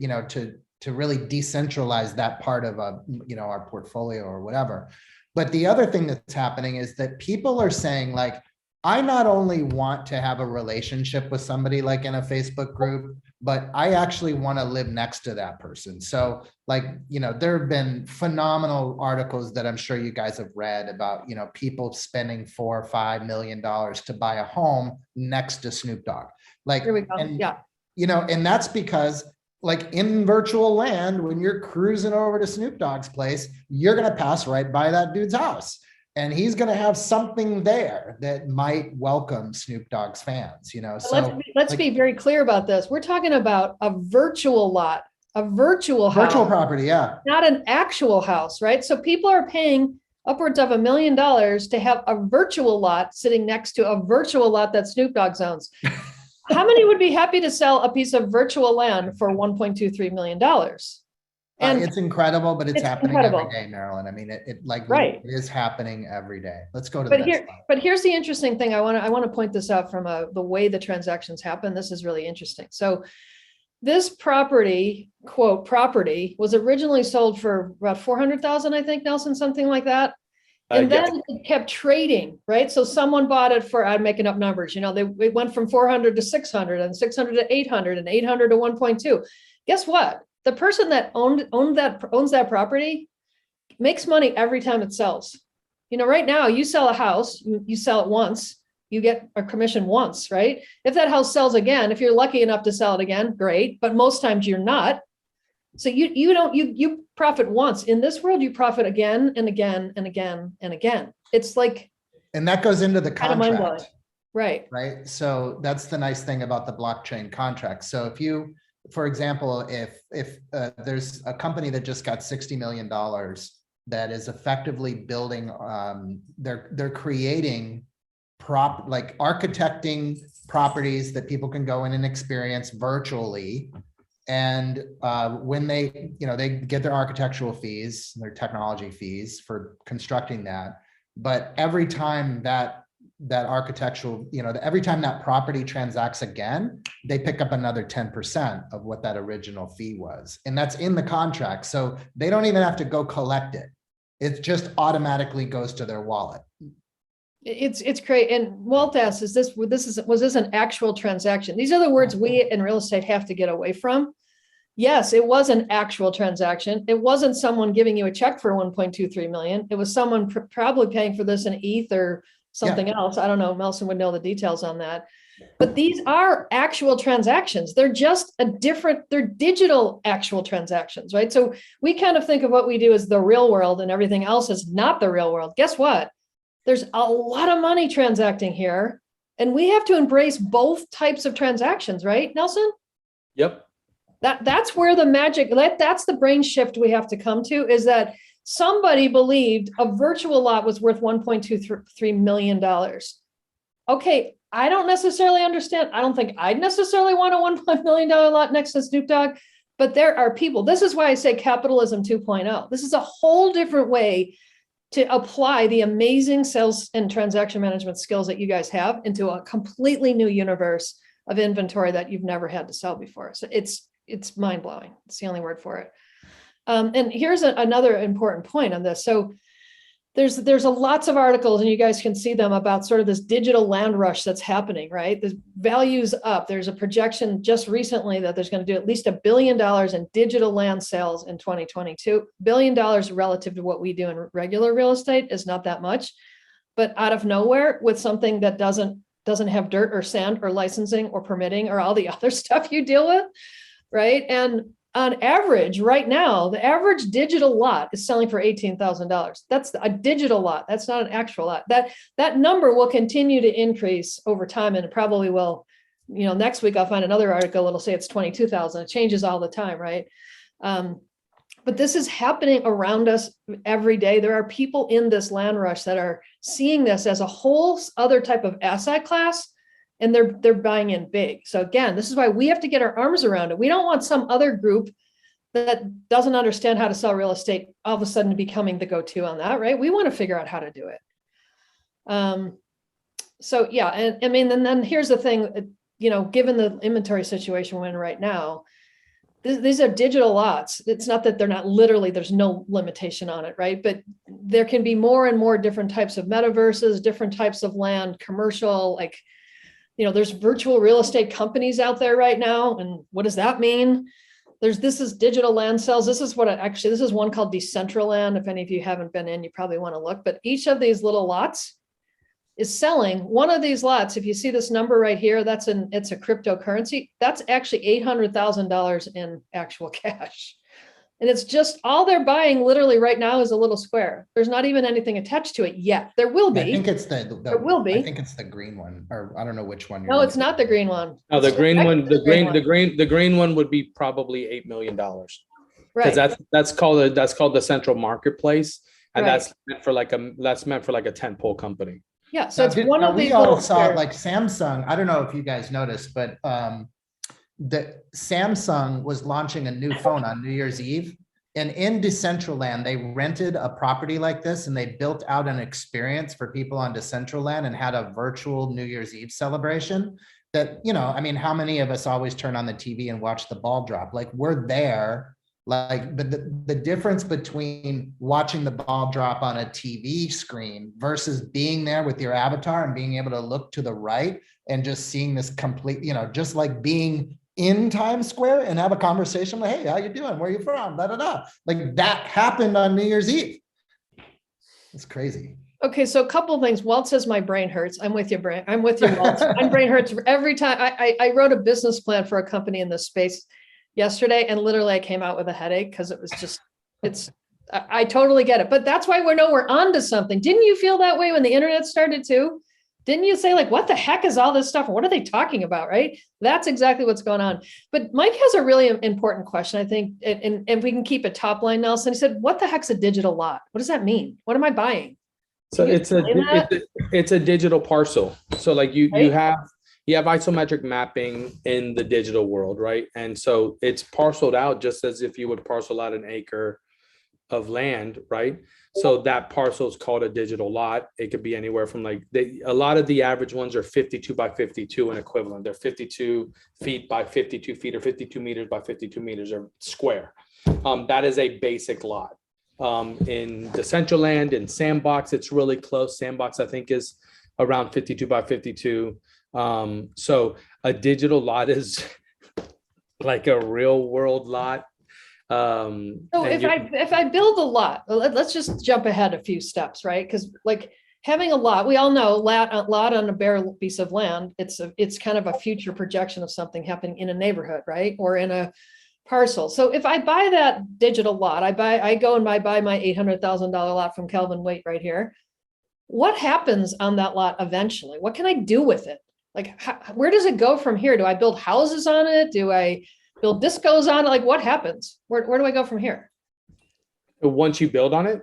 to really decentralize that part of our portfolio or whatever. But the other thing that's happening is that people are saying, like, I not only want to have a relationship with somebody like in a Facebook group, but I actually want to live next to that person. So like, there have been phenomenal articles that I'm sure you guys have read about, people spending $4 or $5 million to buy a home next to Snoop Dogg. Like, Here we go. and, Yeah. and that's because like in virtual land, when you're cruising over to Snoop Dogg's place, you're going to pass right by that dude's house. And he's going to have something there that might welcome Snoop Dogg's fans, So let's be very clear about this. We're talking about a virtual lot, a virtual house, virtual property, yeah, not an actual house, right? So people are paying upwards of $1 million to have a virtual lot sitting next to a virtual lot that Snoop Dogg owns. How many would be happy to sell a piece of virtual land for $1.23 million? And it's incredible, but it's happening incredible. every day, Marilyn. I mean, it Right. it is happening every day. Let's go to the next slide. But here's the interesting thing. I want to point this out from the way the transactions happen. This is really interesting. So this property, quote, property was originally sold for about 400,000, I think, Nelson, something like that. And then it kept trading, right? So someone bought it for, I'm making up numbers, it went from 400 to 600 and 600 to 800 and 800 to 1.2. Guess what? The person that owns that property makes money every time it sells. Right now you sell a house, you sell it once, you get a commission once, right? If that house sells again, if you're lucky enough to sell it again, great. But most times you're not. So you profit once. In this world, you profit again and again and again and again. It's like, and that goes into the contract, right? Right. So that's the nice thing about the blockchain contract. So if you, for example, if there's a company that just got $60 million that is effectively building, they're creating architecting properties that people can go in and experience virtually. And when they get their architectural fees, their technology fees for constructing that, but every time that architectural, every time that property transacts again, they pick up another 10% of what that original fee was. And that's in the contract. So they don't even have to go collect it. It just automatically goes to their wallet. It's great. And Walt asks, was this an actual transaction? These are the words we in real estate have to get away from. Yes, it was an actual transaction. It wasn't someone giving you a check for 1.23 million. It was someone probably paying for this in ETH or something else. I don't know. Nelson would know the details on that. But these are actual transactions. They're just they're digital actual transactions, right? So we kind of think of what we do as the real world and everything else is not the real world. Guess what? There's a lot of money transacting here, and we have to embrace both types of transactions, right, Nelson? Yep. That's where the magic, that's the brain shift we have to come to, is that somebody believed a virtual lot was worth $1.23 million. Okay, I don't necessarily understand. I don't think I'd necessarily want a $1 million lot next to Snoop Dogg, but there are people. This is why I say capitalism 2.0. This is a whole different way to apply the amazing sales and transaction management skills that you guys have into a completely new universe of inventory that you've never had to sell before. So it's mind-blowing. It's the only word for it. And here's another important point on this. So there's lots of articles, and you guys can see them, about sort of this digital land rush that's happening, right? The value's up. There's a projection just recently that there's going to do at least $1 billion in digital land sales in 2022. $1 billion relative to what we do in regular real estate is not that much, but out of nowhere, with something that doesn't have dirt or sand or licensing or permitting or all the other stuff you deal with, right? And on average, right now, the average digital lot is selling for $18,000. That's a digital lot. That's not an actual lot. That number will continue to increase over time, and it probably will. Next week I'll find another article. It'll say it's 22,000. It changes all the time, right? But this is happening around us every day. There are people in this land rush that are seeing this as a whole other type of asset class, and they're buying in big. So again, this is why we have to get our arms around it. We don't want some other group that doesn't understand how to sell real estate all of a sudden becoming the go-to on that, right? We want to figure out how to do it. So yeah, and I mean, and then here's the thing, given the inventory situation we're in right now, these are digital lots. It's not that they're not literally, there's no limitation on it, right? But there can be more and more different types of metaverses, different types of land, commercial, like there's virtual real estate companies out there right now. And what does that mean? This is digital land sales. This is this is one called Decentraland. If any of you haven't been in, you probably want to look, but each of these little lots is selling. One of these lots, if you see this number right here, it's a cryptocurrency. That's actually $800,000 in actual cash. And it's just all they're buying literally right now is a little square. There's not even anything attached to it yet. There will be. I think it's there will be. I think it's the green one, or I don't know which one. No, it's not the green one. No, the green one, the green one would be probably $8 million. Right. Because that's called the central marketplace. And Right. that's meant for like a tentpole company. Yeah. So it's one of these we all little saw squares. like Samsung. I don't know if you guys noticed, but the Samsung was launching a new phone on New Year's Eve, and in Decentraland, they rented a property like this and they built out an experience for people on Decentraland and had a virtual New Year's Eve celebration that, I mean, how many of us always turn on the TV and watch the ball drop? Like, we're there. Like, but the difference between watching the ball drop on a TV screen versus being there with your avatar and being able to look to the right and just seeing this complete, just like being in Times Square and have a conversation like, hey, how you doing? Where are you from? Da, da, da. Like, that happened on New Year's Eve. It's crazy. Okay, so a couple of things. Walt says my brain hurts. I'm with you, Brain. I'm with you, Walt. My brain hurts every time. I wrote a business plan for a company in this space yesterday, and literally I came out with a headache because it was just, I totally get it. But that's why we're onto something. Didn't you feel that way when the internet started too? Didn't you say, like, what the heck is all this stuff? What are they talking about, right? That's exactly what's going on. But Mike has a really important question, I think, and if we can keep it top line, Nelson. He said, what the heck's a digital lot? What does that mean? What am I buying? So it's a digital parcel. So like you have isometric mapping in the digital world, right? And so it's parceled out just as if you would parcel out an acre of land, right? So that parcel is called a digital lot. It could be anywhere from a lot of the average ones are 52 by 52 and equivalent. They're 52 feet by 52 feet or 52 meters by 52 meters or square. That is a basic lot. In Decentraland and Sandbox, it's really close. Sandbox, I think, is around 52 by 52. So a digital lot is like a real world lot. So if I build a lot, let's just jump ahead a few steps, right? Because like having a lot, we all know lot on a bare piece of land, it's kind of a future projection of something happening in a neighborhood, right? Or in a parcel. So if I buy that digital lot, I go and I buy my $800,000 lot from Calvin Waite right here. What happens on that lot eventually? What can I do with it? Like, where does it go from here? Do I build houses on it? Do I build discos on it? Like, what happens? Where do I go from here? Once you build on it?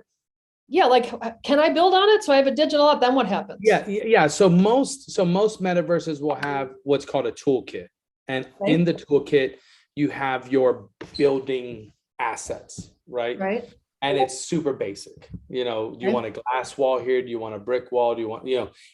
Yeah, like, can I build on it? So I have a digital lot, then what happens? Yeah. So most metaverses will have what's called a toolkit. And in the toolkit, you have your building assets, right? Right. And it's super basic. Do you want a glass wall here? Do you want a brick wall? Do you want,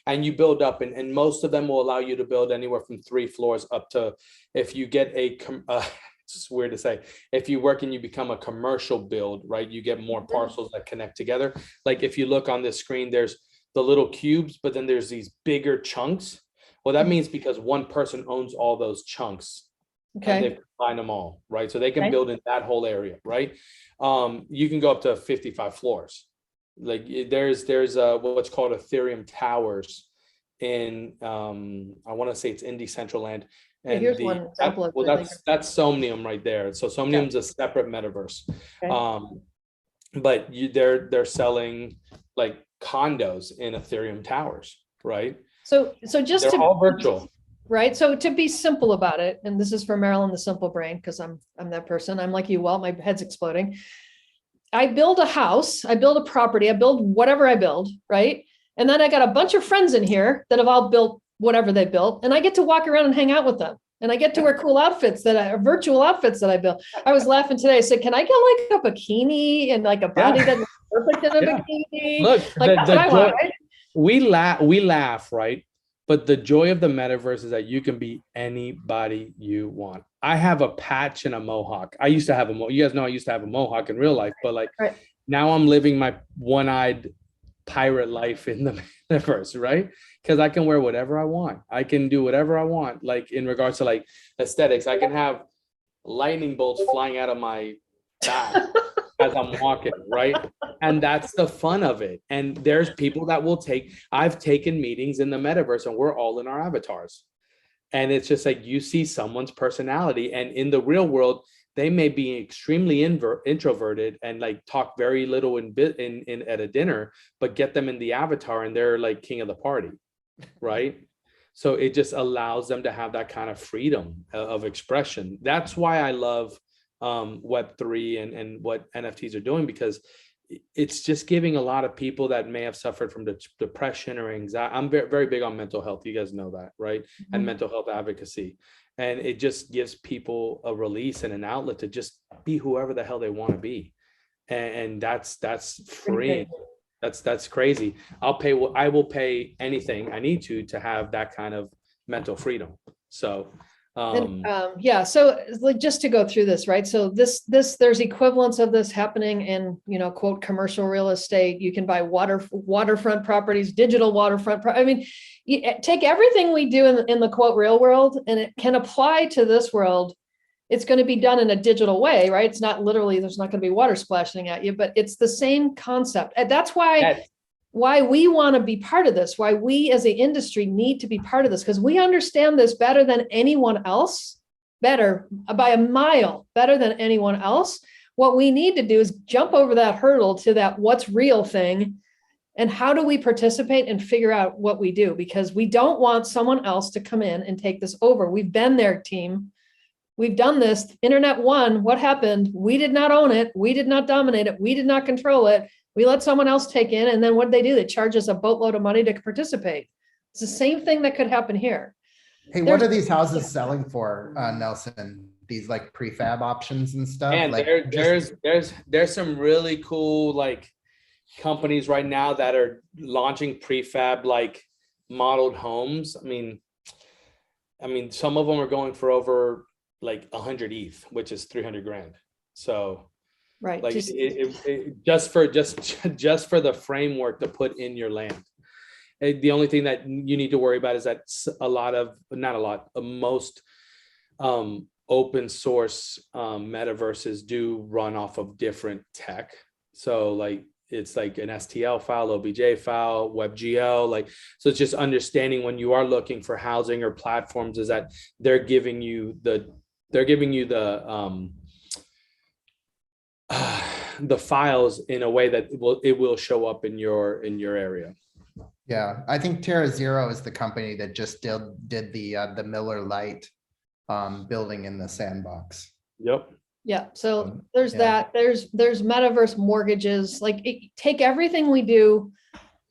and you build up, and most of them will allow you to build anywhere from 3 floors up to, if you get it's weird to say, if you work and you become a commercial build, right? You get more parcels that connect together. Like if you look on this screen, there's the little cubes, but then there's these bigger chunks. Well, that means because one person owns all those chunks. Okay. And they've combined them all, right? So they can build in that whole area, right? You can go up to 55 floors. Like there's what's called Ethereum Towers in I want to say it's in Decentraland. And here's one example. That's Somnium right there. So Somnium's a separate metaverse. But they're selling like condos in Ethereum Towers, right? So just they're all virtual. Right. So to be simple about it, and this is for Marilyn, the simple brain, because I'm that person. I'm like you, Walt, my head's exploding. I build a house, I build a property, I build whatever I build, right? And then I got a bunch of friends in here that have all built whatever they built, and I get to walk around and hang out with them. And I get to wear cool outfits virtual outfits that I built. I was laughing today. I said, can I get like a bikini and like a body that's perfect in a bikini? Look, like that's what I want, right? We laugh, right? But the joy of the metaverse is that you can be anybody you want. I have a patch and a mohawk. I used to have you guys know I used to have a mohawk in real life, but now I'm living my one-eyed pirate life in the metaverse, right? Because I can wear whatever I want. I can do whatever I want. Like in regards to like aesthetics, I can have lightning bolts flying out of my back as I'm walking, right? And that's the fun of it. And there's people that will I've taken meetings in the metaverse and we're all in our avatars. And it's just like you see someone's personality, and in the real world, they may be extremely introverted and like talk very little in at a dinner, but get them in the avatar and they're like king of the party, right? So it just allows them to have that kind of freedom of expression. That's why I love Web3 and what NFTs are doing, because it's just giving a lot of people that may have suffered from depression or anxiety. I'm very, very big on mental health. You guys know that, right? Mm-hmm. And mental health advocacy. And it just gives people a release and an outlet to just be whoever the hell they want to be. And that's free. That's crazy. I will pay anything I need to have that kind of mental freedom. So yeah, so like just to go through this, right? So there's equivalents of this happening in, quote, commercial real estate. You can buy waterfront properties, digital waterfront. I mean, take everything we do in the quote real world, and it can apply to this world. It's going to be done in a digital way, right? It's not literally, there's not going to be water splashing at you, but it's the same concept. And that's why we want to be part of this, why we as an industry need to be part of this, because we understand this better than anyone else, better by a mile, better than anyone else. What we need to do is jump over that hurdle to that what's real thing, and how do we participate and figure out what we do, because we don't want someone else to come in and take this over. We've been there, team. We've done this. Internet won. What happened? We did not own it. We did not dominate it. We did not control it. We let someone else take in, and then what do? They charge us a boatload of money to participate. It's the same thing that could happen here. Hey, what are these houses selling for, Nelson? These like prefab options and stuff? And like, there's some really cool like companies right now that are launching prefab like modeled homes. I mean, some of them are going for over like 100 ETH, which is 300 grand. So right, like just for the framework to put in your land. The only thing that you need to worry about is that most open source metaverses do run off of different tech. So like it's like an STL file, OBJ file, WebGL, like, so it's just understanding when you are looking for housing or platforms is that they're giving you the files in a way that it will show up in your area. Yeah, I think TerraZero is the company that just did the Miller Lite building in the sandbox. Yep. Yeah. So there's that. There's metaverse mortgages. Like take everything we do,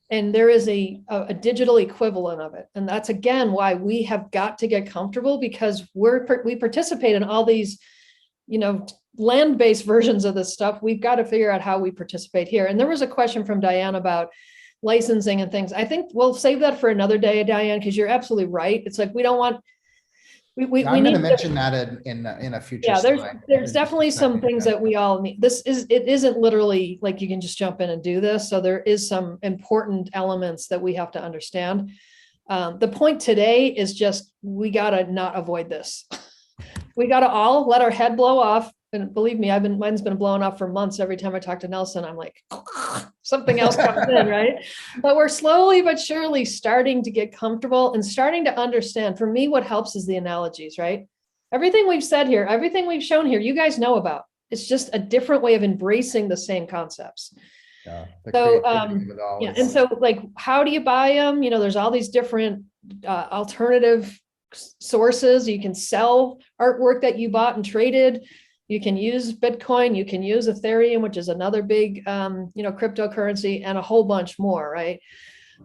and there is a digital equivalent of it. And that's again why we have got to get comfortable, because we participate in all these, land-based versions of this stuff. We've got to figure out how we participate here. And there was a question from Diane about licensing and things. I think we'll save that for another day, Diane, because you're absolutely right. It's like we don't want. I'm going to mention that in a future. Yeah, there's definitely some things that we all need. It isn't literally like you can just jump in and do this. So there is some important elements that we have to understand. The point today is just we got to not avoid this. We got to all let our head blow off. And believe me, mine's been blowing off for months. Every time I talk to Nelson, I'm like, something else comes in, right? But we're slowly but surely starting to get comfortable and starting to understand. For me, what helps is the analogies, right? Everything we've said here, everything we've shown here, you guys know about. It's just a different way of embracing the same concepts. Yeah. So, yeah. And so like, how do you buy them? There's all these different alternative sources. You can sell artwork that you bought and traded. You can use Bitcoin, you can use Ethereum, which is another big, cryptocurrency, and a whole bunch more, right?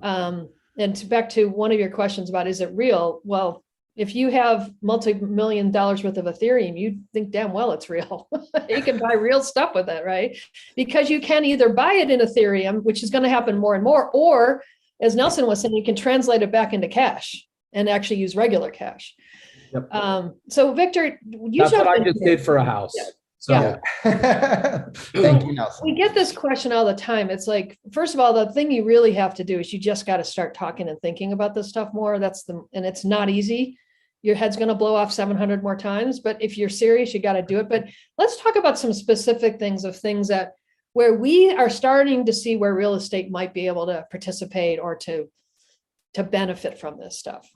And back to one of your questions about, is it real? Well, if you have multi-million dollars worth of Ethereum, you think damn well it's real. You can buy real stuff with it, right? Because you can either buy it in Ethereum, which is going to happen more and more, or as Nelson was saying, you can translate it back into cash and actually use regular cash. Yep. So Victor, that's what I just did for a house. Yeah. Yeah. Thank you, Nelson. We get this question all the time. It's like, first of all, the thing you really have to do is you just got to start talking and thinking about this stuff more. And it's not easy. Your head's going to blow off 700 more times, but if you're serious, you got to do it. But let's talk about some specific things where we are starting to see where real estate might be able to participate or to benefit from this stuff.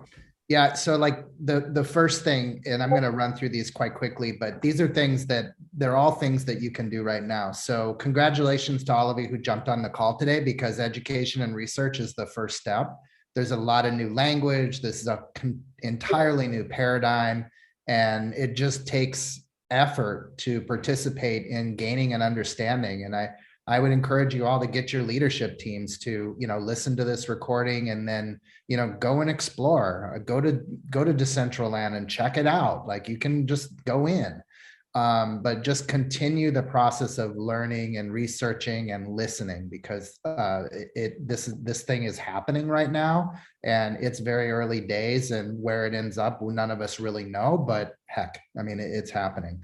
Yeah, so like the first thing, and I'm going to run through these quite quickly, but these are things they're all things that you can do right now. So congratulations to all of you who jumped on the call today, because education and research is the first step. There's a lot of new language. This is a entirely new paradigm, and it just takes effort to participate in gaining an understanding. And I would encourage you all to get your leadership teams to, listen to this recording and then, go and explore, go to Decentraland and check it out. Like, you can just go in, but just continue the process of learning and researching and listening, because this thing is happening right now, and it's very early days, and where it ends up, none of us really know, but heck, I mean, it's happening.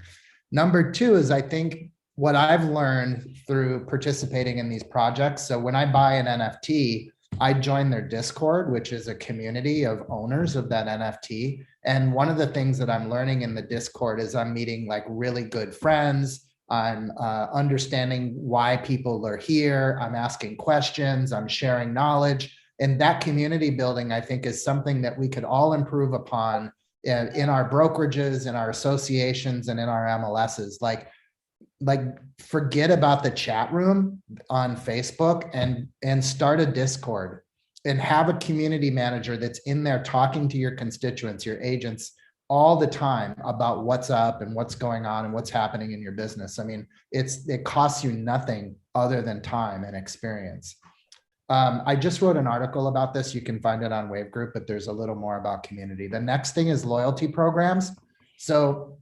Number two is, I think, what I've learned through participating in these projects. So when I buy an NFT, I join their Discord, which is a community of owners of that NFT. And one of the things that I'm learning in the Discord is I'm meeting like really good friends. I'm understanding why people are here. I'm asking questions. I'm sharing knowledge. And that community building, I think, is something that we could all improve upon in our brokerages, in our associations, and in our MLSs. Like forget about the chat room on Facebook and start a Discord and have a community manager that's in there talking to your constituents, your agents, all the time about what's up and what's going on and what's happening in your business. I mean, it costs you nothing other than time and experience. I just wrote an article about this. You can find it on Wave Group, but there's a little more about community. The next thing is loyalty programs. So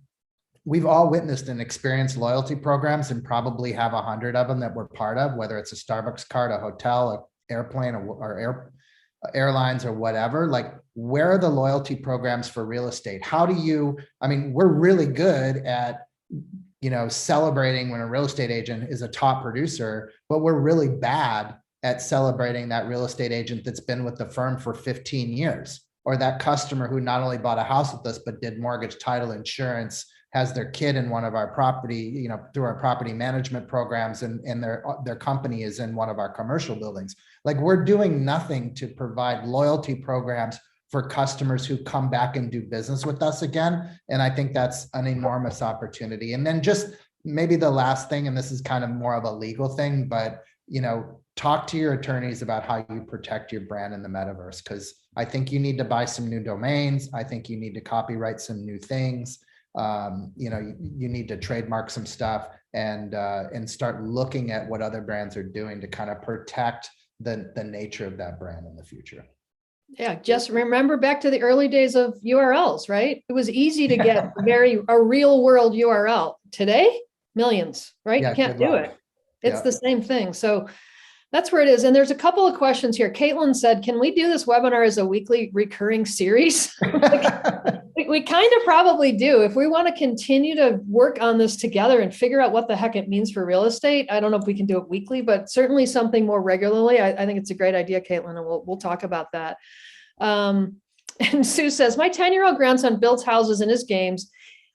we've all witnessed and experienced loyalty programs, and probably have 100 of them that we're part of, whether it's a Starbucks card, a hotel, an airplane, or airlines, or whatever. Like, where are the loyalty programs for real estate? We're really good at, celebrating when a real estate agent is a top producer, but we're really bad at celebrating that real estate agent that's been with the firm for 15 years, or that customer who not only bought a house with us, but did mortgage, title, insurance, has their kid in one of our property, through our property management programs, and their company is in one of our commercial buildings. Like, we're doing nothing to provide loyalty programs for customers who come back and do business with us again. And I think that's an enormous opportunity. And then just maybe the last thing, and this is kind of more of a legal thing, but, talk to your attorneys about how you protect your brand in the metaverse, because I think you need to buy some new domains. I think you need to copyright some new things. You need to trademark some stuff, and start looking at what other brands are doing to kind of protect the nature of that brand in the future. Yeah, just remember back to the early days of URLs, right? It was easy to get a real world URL. Today, millions, right? Yeah, you can't do it. It's the same thing. So that's where it is. And there's a couple of questions here. Caitlin said, can we do this webinar as a weekly recurring series? We kind of probably do. If we want to continue to work on this together and figure out what the heck it means for real estate, I don't know if we can do it weekly, but certainly something more regularly. I think it's a great idea, Caitlin, and we'll talk about that. And Sue says, my 10-year-old grandson builds houses in his games.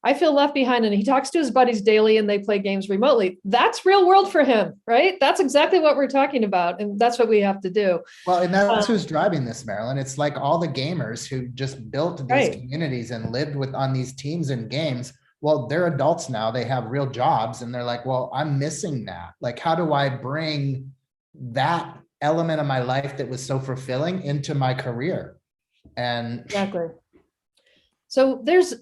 I feel left behind, and he talks to his buddies daily and they play games remotely. That's real world for him, right? That's exactly what we're talking about. And that's what we have to do. Well, and that's who's driving this, Marilyn. It's like all the gamers who just built these communities and lived on these teams and games. Well, they're adults now. They have real jobs, and they're like, well, I'm missing that. Like, how do I bring that element of my life that was so fulfilling into my career? And exactly. So there's,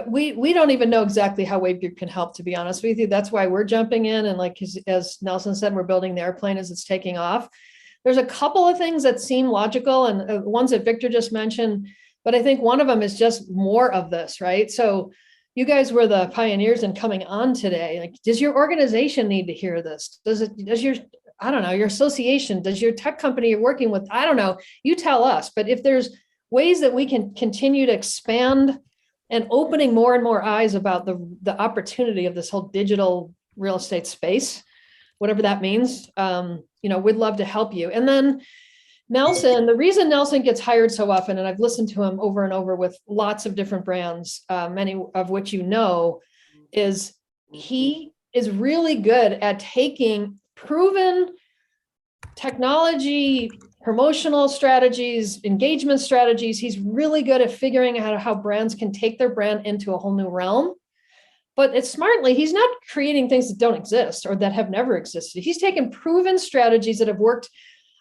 we don't even know exactly how Wave Group can help, to be honest with you. That's why we're jumping in. And like, as Nelson said, we're building the airplane as it's taking off. There's a couple of things that seem logical, and ones that Victor just mentioned, but I think one of them is just more of this, right? So you guys were the pioneers in coming on today. Like, does your organization need to hear this? Does your association, does your tech company you're working with, I don't know, you tell us. But if there's ways that we can continue to expand and opening more and more eyes about the opportunity of this whole digital real estate space, whatever that means. We'd love to help you. And then Nelson, the reason Nelson gets hired so often, and I've listened to him over and over with lots of different brands, many of which is he is really good at taking proven technology, promotional strategies, engagement strategies. He's really good at figuring out how brands can take their brand into a whole new realm. But it's smartly, he's not creating things that don't exist or that have never existed. He's taken proven strategies that have worked.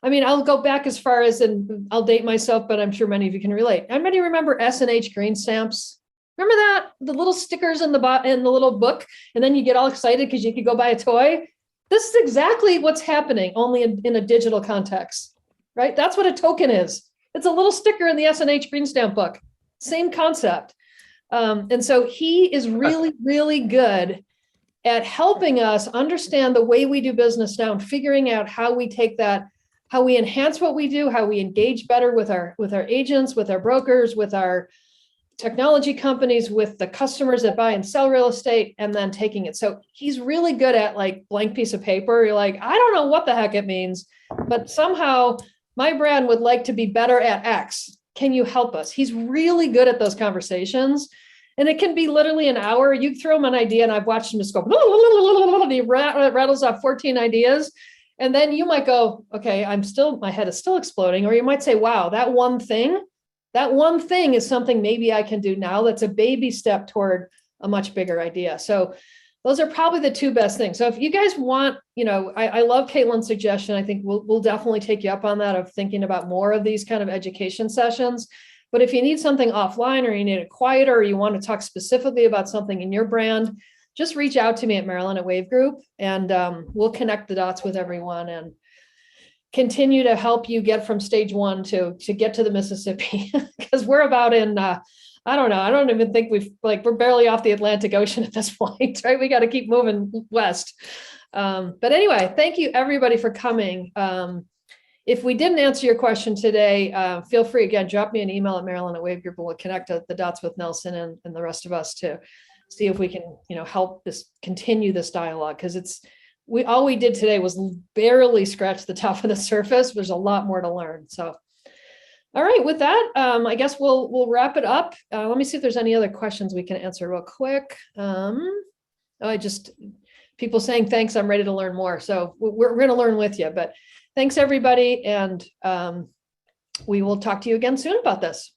I mean, I'll go back as far as, and I'll date myself, but I'm sure many of you can relate. Anybody remember S&H green stamps? Remember that? The little stickers in the little book, and then you get all excited because you could go buy a toy. This is exactly what's happening, only in a digital context, right? That's what a token is. It's a little sticker in the S&H green stamp book. Same concept. And so he is really, really good at helping us understand the way we do business now and figuring out how we take that, how we enhance what we do, how we engage better with our agents, with our brokers, with our technology companies, with the customers that buy and sell real estate, and then taking it. So he's really good at like blank piece of paper. You're like, I don't know what the heck it means, but somehow my brand would like to be better at X. Can you help us? He's really good at those conversations. And it can be literally an hour. You throw him an idea, and I've watched him just go, he rattles off 14 ideas. And then you might go, okay, my head is still exploding. Or you might say, wow, that one thing is something maybe I can do now. That's a baby step toward a much bigger idea. So those are probably the two best things. So if you guys want, I love Caitlin's suggestion. I think we'll definitely take you up on that, of thinking about more of these kind of education sessions. But if you need something offline, or you need it quieter, or you want to talk specifically about something in your brand, just reach out to me at Marilyn at Wave Group, and we'll connect the dots with everyone and continue to help you get from stage one to get to the Mississippi, because we're about in, I don't know. I don't even think we're barely off the Atlantic Ocean at this point, right? We got to keep moving west. But anyway, thank you everybody for coming. If we didn't answer your question today, feel free, again, drop me an email at Marilyn at Wave Group, and we'll connect the dots with Nelson and the rest of us to see if we can, help continue this dialogue, because all we did today was barely scratch the top of the surface. There's a lot more to learn. So, all right, with that, I guess we'll wrap it up. Let me see if there's any other questions we can answer real quick. People saying, thanks, I'm ready to learn more. So we're going to learn with you, but thanks everybody. And we will talk to you again soon about this.